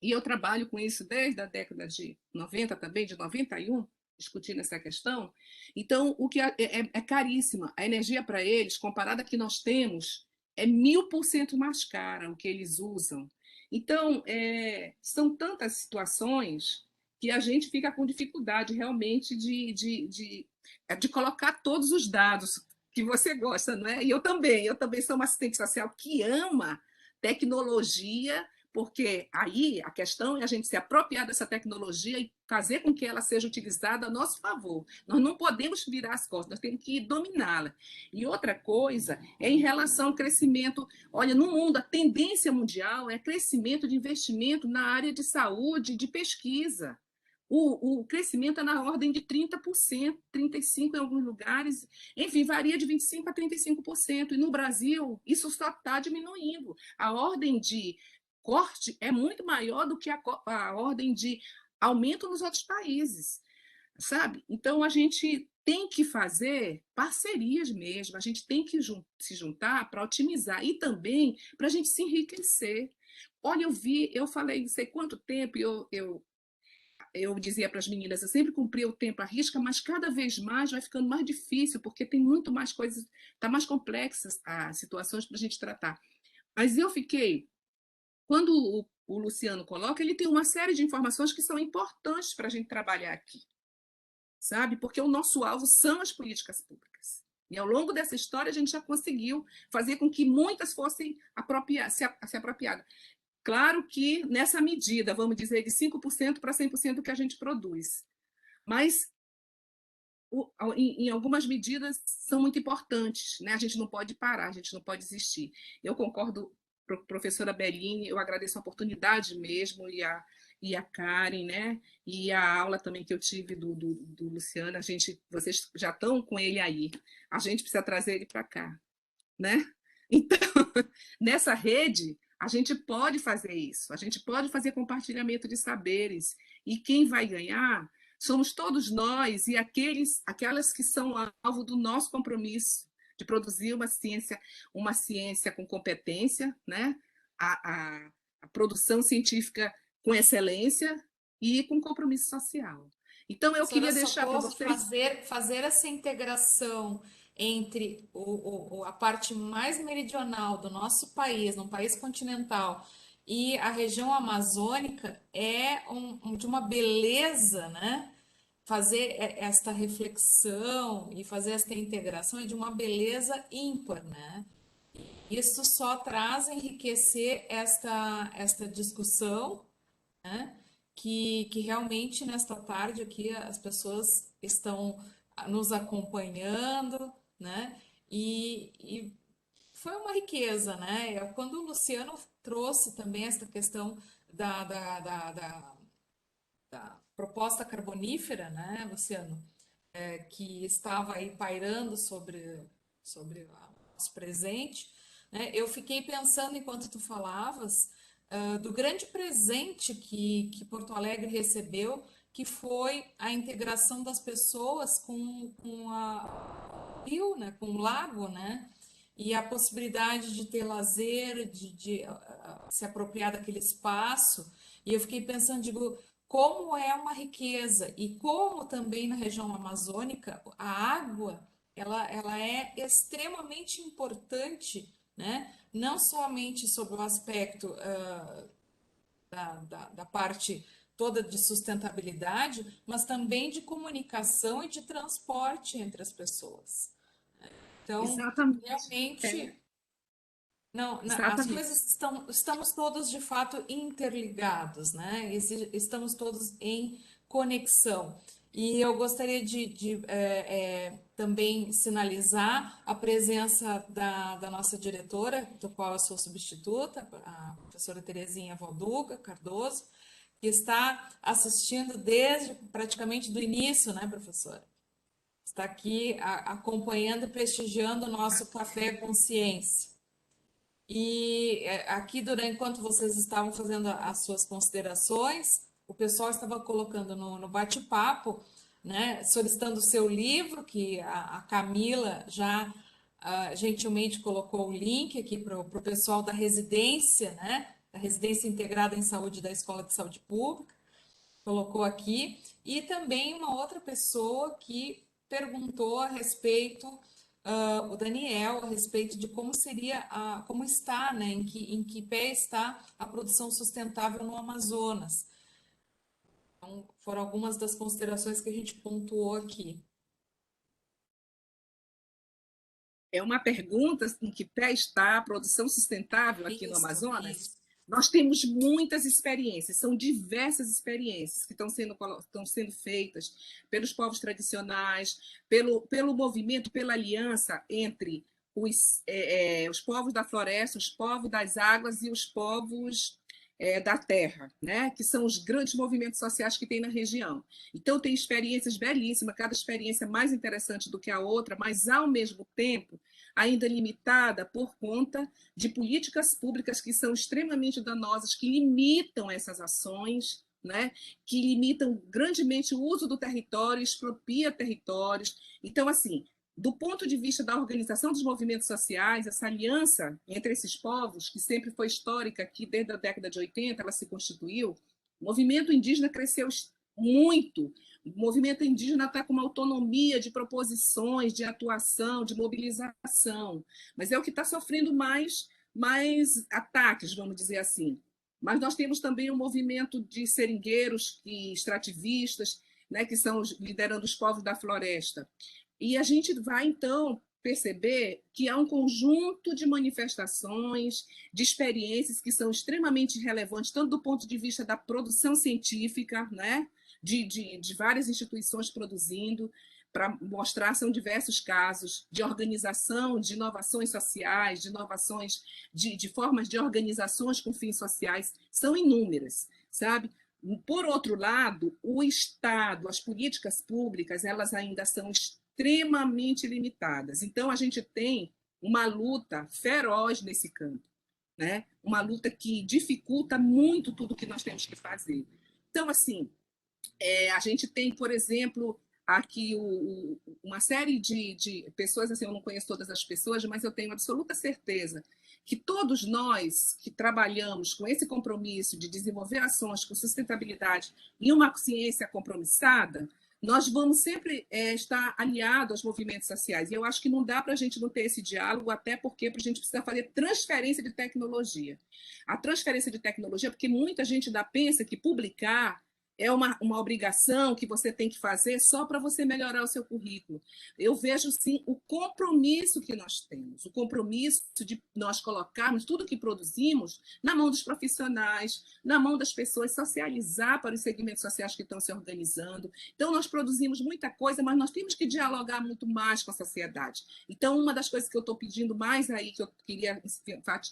e eu trabalho com isso desde a década de 90 também, de 91, discutindo essa questão. Então, o que é caríssima. A energia para eles, comparada à que nós temos, é 1000% mais cara o que eles usam. Então, são tantas situações que a gente fica com dificuldade realmente de colocar todos os dados que você gosta, não é? E eu também sou uma assistente social que ama tecnologia, porque aí a questão é a gente se apropriar dessa tecnologia e fazer com que ela seja utilizada a nosso favor. Nós não podemos virar as costas, nós temos que dominá-la. E outra coisa é em relação ao crescimento. Olha, no mundo, a tendência mundial é crescimento de investimento na área de saúde, de pesquisa. O crescimento é na ordem de 30%, 35% em alguns lugares, enfim, varia de 25% a 35%. E no Brasil, isso só está diminuindo. A ordem de corte é muito maior do que a ordem de aumento nos outros países, sabe? Então, a gente tem que fazer parcerias mesmo, a gente tem que se juntar para otimizar e também para a gente se enriquecer. Olha, eu falei, não sei quanto tempo, eu dizia para as meninas, eu sempre cumpria o tempo à risca, mas cada vez mais vai ficando mais difícil, porque tem muito mais coisas, está mais complexas as situações para a gente tratar. Mas eu fiquei, quando o Luciano coloca, ele tem uma série de informações que são importantes para a gente trabalhar aqui, sabe? Porque o nosso alvo são as políticas públicas. E ao longo dessa história a gente já conseguiu fazer com que muitas fossem se apropriadas. Claro que nessa medida, vamos dizer, de 5% para 100% do que a gente produz. Mas em algumas medidas são muito importantes, né? A gente não pode parar, a gente não pode desistir. Eu concordo, professora Bellini, eu agradeço a oportunidade mesmo, e a Karen, né? E a aula também que eu tive do Luciano, vocês já estão com ele aí, a gente precisa trazer ele para cá, né? Então, nessa rede, a gente pode fazer isso, a gente pode fazer compartilhamento de saberes, e quem vai ganhar somos todos nós e aquelas que são alvo do nosso compromisso de produzir uma ciência com competência, né? A produção científica com excelência e com compromisso social. Então, eu Professora queria deixar para Socorro, vocês. fazer essa integração entre a parte mais meridional do nosso país, num país continental, e a região amazônica de uma beleza, né? Fazer esta reflexão e fazer esta integração é de uma beleza ímpar, né? Isso só traz a enriquecer esta discussão, né? Que realmente nesta tarde aqui as pessoas estão nos acompanhando, né? E foi uma riqueza, né? Quando o Luciano trouxe também essa questão da proposta carbonífera, né, Luciano? Que estava aí pairando sobre o nosso presente, né? Eu fiquei pensando enquanto tu falavas do grande presente que Porto Alegre recebeu, que foi a integração das pessoas com o rio, né? Com o lago, né? E a possibilidade de ter lazer, de se apropriar daquele espaço. E eu fiquei pensando, digo, como é uma riqueza e como também na região amazônica a água ela é extremamente importante, né? Não somente sobre o aspecto da parte toda de sustentabilidade, mas também de comunicação e de transporte entre as pessoas. Então, Exatamente. realmente, não, as Exatamente. coisas estamos todos de fato interligados, né? Estamos todos em conexão. E eu gostaria de também sinalizar a presença da nossa diretora, do qual eu sou substituta, a professora Terezinha Valduga Cardoso, que está assistindo desde praticamente do início, né, professora? Está aqui acompanhando e prestigiando o nosso Café Consciência. E aqui, enquanto vocês estavam fazendo as suas considerações, o pessoal estava colocando no bate-papo, né, solicitando o seu livro, que a Camila já gentilmente colocou o link aqui para o pessoal da residência, né, da Residência Integrada em Saúde da Escola de Saúde Pública, colocou aqui, e também uma outra pessoa que perguntou a respeito o Daniel a respeito de como seria, como está, né, em que pé está a produção sustentável no Amazonas. Então, foram algumas das considerações que a gente pontuou aqui. É uma pergunta em que pé está a produção sustentável aqui no Isso, Amazonas? isso. Nós temos muitas experiências, são diversas experiências que estão sendo feitas pelos povos tradicionais, pelo movimento, pela aliança entre os povos da floresta, os povos das águas e os povos da terra, né? Que são os grandes movimentos sociais que tem na região. Então, tem experiências belíssimas, cada experiência mais interessante do que a outra, mas, ao mesmo tempo, ainda limitada por conta de políticas públicas que são extremamente danosas, que limitam essas ações, né? Que limitam grandemente o uso do território, expropria territórios. Então, assim, do ponto de vista da organização dos movimentos sociais, essa aliança entre esses povos, que sempre foi histórica, que desde a década de 80 ela se constituiu, o movimento indígena cresceu muito. O movimento indígena está com uma autonomia de proposições, de atuação, de mobilização, mas é o que está sofrendo mais ataques, vamos dizer assim. Mas nós temos também um movimento de seringueiros e extrativistas, né, que são liderando os povos da floresta. E a gente vai, então, perceber que há um conjunto de manifestações, de experiências que são extremamente relevantes, tanto do ponto de vista da produção científica, né? de várias instituições produzindo, para mostrar, são diversos casos de organização, de inovações sociais, de inovações, de formas de organizações com fins sociais, são inúmeras, sabe? Por outro lado, o Estado, as políticas públicas, elas ainda são extremamente limitadas. Então, a gente tem uma luta feroz nesse campo, né? Uma luta que dificulta muito tudo que nós temos que fazer. Então, assim, a gente tem, por exemplo, aqui uma série de pessoas, assim, eu não conheço todas as pessoas, mas eu tenho absoluta certeza que todos nós que trabalhamos com esse compromisso de desenvolver ações com sustentabilidade e uma ciência compromissada, nós vamos sempre estar aliados aos movimentos sociais. E eu acho que não dá para a gente não ter esse diálogo, até porque a gente precisa fazer transferência de tecnologia. A transferência de tecnologia, porque muita gente ainda pensa que publicar é uma obrigação que você tem que fazer só para você melhorar o seu currículo. Eu vejo, sim, o compromisso que nós temos, o compromisso de nós colocarmos tudo que produzimos na mão dos profissionais, na mão das pessoas, socializar para os segmentos sociais que estão se organizando. Então, nós produzimos muita coisa, mas nós temos que dialogar muito mais com a sociedade. Então, uma das coisas que eu estou pedindo mais aí, que eu queria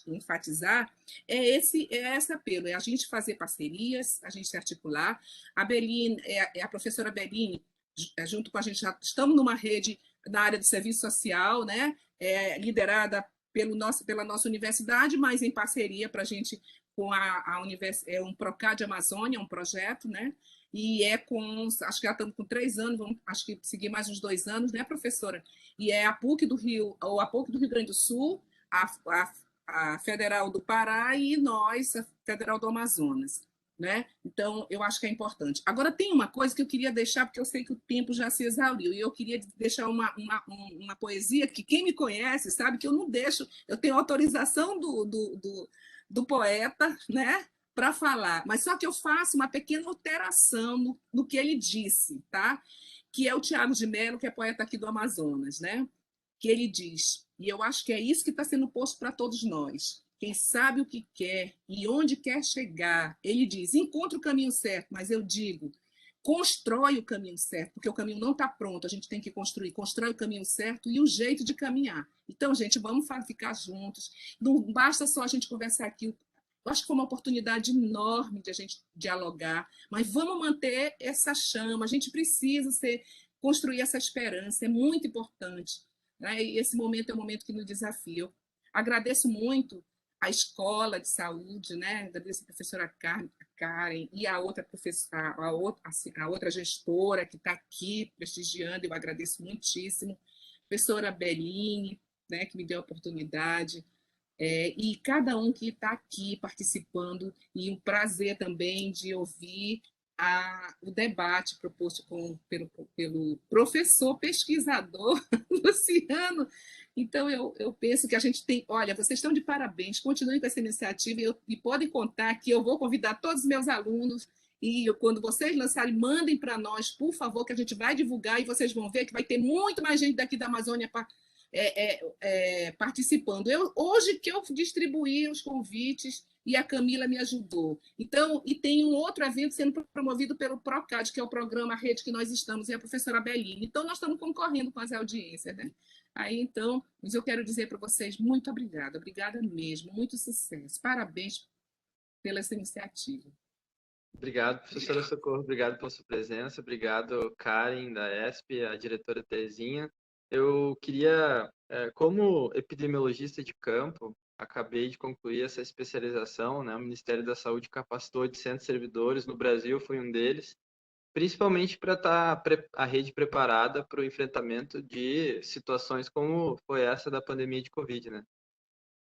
enfatizar, é esse apelo, é a gente fazer parcerias, a gente se articular. A Beline, a professora Beline, junto com a gente, já estamos numa rede na área do serviço social, né? Liderada pela nossa universidade, mas em parceria para a gente com um Procad Amazônia, um projeto, né? E acho que já estamos com 3 anos, vamos, acho que seguir mais uns 2 anos, né, professora? E é a PUC do Rio, ou a PUC do Rio Grande do Sul, a Federal do Pará e nós, a Federal do Amazonas. Né? Então, eu acho que é importante. Agora, tem uma coisa que eu queria deixar, porque eu sei que o tempo já se exauriu, e eu queria deixar uma poesia que quem me conhece sabe que eu não deixo, eu tenho autorização do poeta, né, para falar, mas só que eu faço uma pequena alteração no que ele disse, tá? Que é o Tiago de Mello, que é poeta aqui do Amazonas, né? Que ele diz, e eu acho que é isso que está sendo posto para todos nós. Quem sabe o que quer e onde quer chegar, ele diz, encontra o caminho certo, mas eu digo, constrói o caminho certo, porque o caminho não está pronto, a gente tem que construir, constrói o caminho certo e o jeito de caminhar. Então, gente, vamos ficar juntos, não basta só a gente conversar aqui, eu acho que foi uma oportunidade enorme de a gente dialogar, mas vamos manter essa chama, a gente precisa construir essa esperança, é muito importante. Né? E esse momento é um momento que nos desafia. Eu agradeço muito a escola de saúde, né? Agradeço a professora Karen e a outra professora, a outra gestora que está aqui prestigiando, eu agradeço muitíssimo. Professora Beline, né, que me deu a oportunidade, e cada um que está aqui participando, e um prazer também de ouvir o debate proposto pelo professor pesquisador Luciano. Então, eu penso que a gente tem... Olha, vocês estão de parabéns, continuem com essa iniciativa e podem contar que eu vou convidar todos os meus alunos e quando vocês lançarem, mandem para nós, por favor, que a gente vai divulgar e vocês vão ver que vai ter muito mais gente daqui da Amazônia participando. Hoje que eu distribuí os convites e a Camila me ajudou. Então, e tem um outro evento sendo promovido pelo PROCAD, que é o programa Rede que nós estamos, e a professora Beline. Então, nós estamos concorrendo com as audiências, né? Aí, então, mas eu quero dizer para vocês, muito obrigada mesmo, muito sucesso. Parabéns pela essa iniciativa. Obrigado, professora Socorro, obrigado pela sua presença, obrigado, Karen, da ESP, a diretora Terezinha. Eu queria, como epidemiologista de campo, acabei de concluir essa especialização, né? O Ministério da Saúde capacitou 800 servidores, no Brasil foi um deles, principalmente para estar a rede preparada para o enfrentamento de situações como foi essa da pandemia de Covid, né?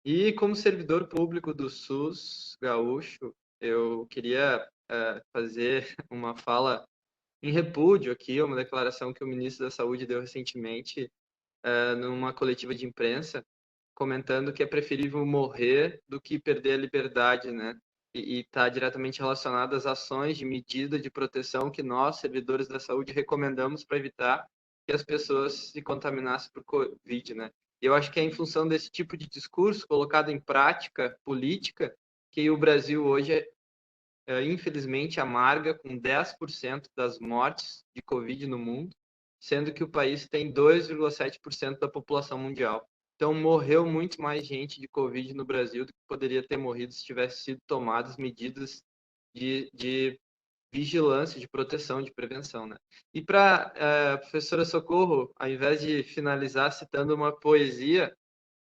E como servidor público do SUS gaúcho, eu queria fazer uma fala em repúdio aqui, uma declaração que o ministro da Saúde deu recentemente numa coletiva de imprensa, comentando que é preferível morrer do que perder a liberdade, né? E está diretamente relacionado às ações de medida de proteção que nós, servidores da saúde, recomendamos para evitar que as pessoas se contaminassem por Covid, né? E eu acho que é em função desse tipo de discurso colocado em prática política que o Brasil hoje infelizmente amarga com 10% das mortes de Covid no mundo, sendo que o país tem 2,7% da população mundial. Então, morreu muito mais gente de Covid no Brasil do que poderia ter morrido se tivessem sido tomadas medidas de vigilância, de proteção, de prevenção, né? E para professora Socorro, ao invés de finalizar citando uma poesia,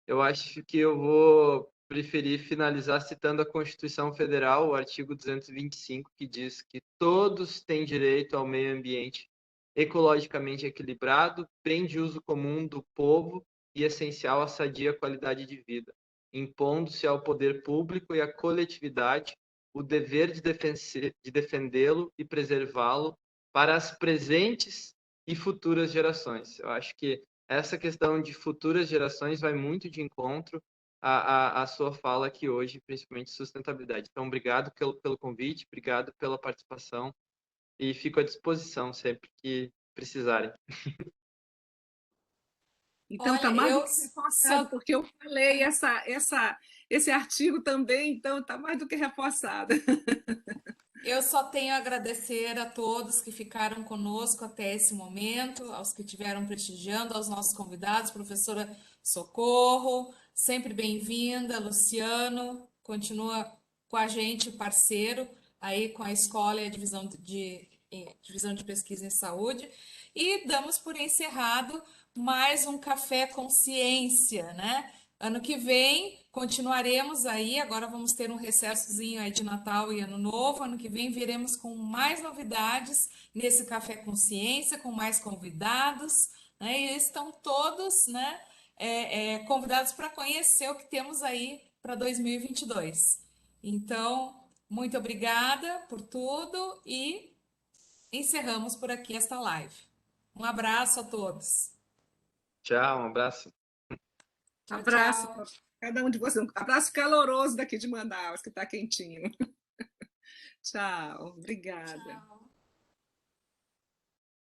eu acho que eu vou preferir finalizar citando a Constituição Federal, o artigo 225, que diz que todos têm direito ao meio ambiente ecologicamente equilibrado, bem de uso comum do povo e essencial à sadia qualidade de vida, impondo-se ao poder público e à coletividade o dever de defendê-lo e preservá-lo para as presentes e futuras gerações. Eu acho que essa questão de futuras gerações vai muito de encontro à sua fala aqui hoje, principalmente sustentabilidade. Então, obrigado pelo convite, obrigado pela participação e fico à disposição sempre que precisarem. Então, está Olha, mais do eu que reforçado, só porque eu falei esse artigo também, então está mais do que reforçado. Eu só tenho a agradecer a todos que ficaram conosco até esse momento, aos que estiveram prestigiando, aos nossos convidados, professora Socorro, sempre bem-vinda, Luciano, continua com a gente, parceiro, aí com a escola e a divisão de pesquisa em saúde. E damos por encerrado mais um Café Consciência, né? Ano que vem continuaremos aí, agora vamos ter um recessozinho aí de Natal e Ano Novo. Ano que vem viremos com mais novidades nesse Café Consciência, com mais convidados, né? E estão todos, né, convidados para conhecer o que temos aí para 2022. Então, muito obrigada por tudo e encerramos por aqui esta live. Um abraço a todos. Tchau, um abraço. Tchau, Abraço tchau. para cada um de vocês. Um abraço caloroso daqui de Manaus, que está quentinho. Tchau, obrigada. Tchau.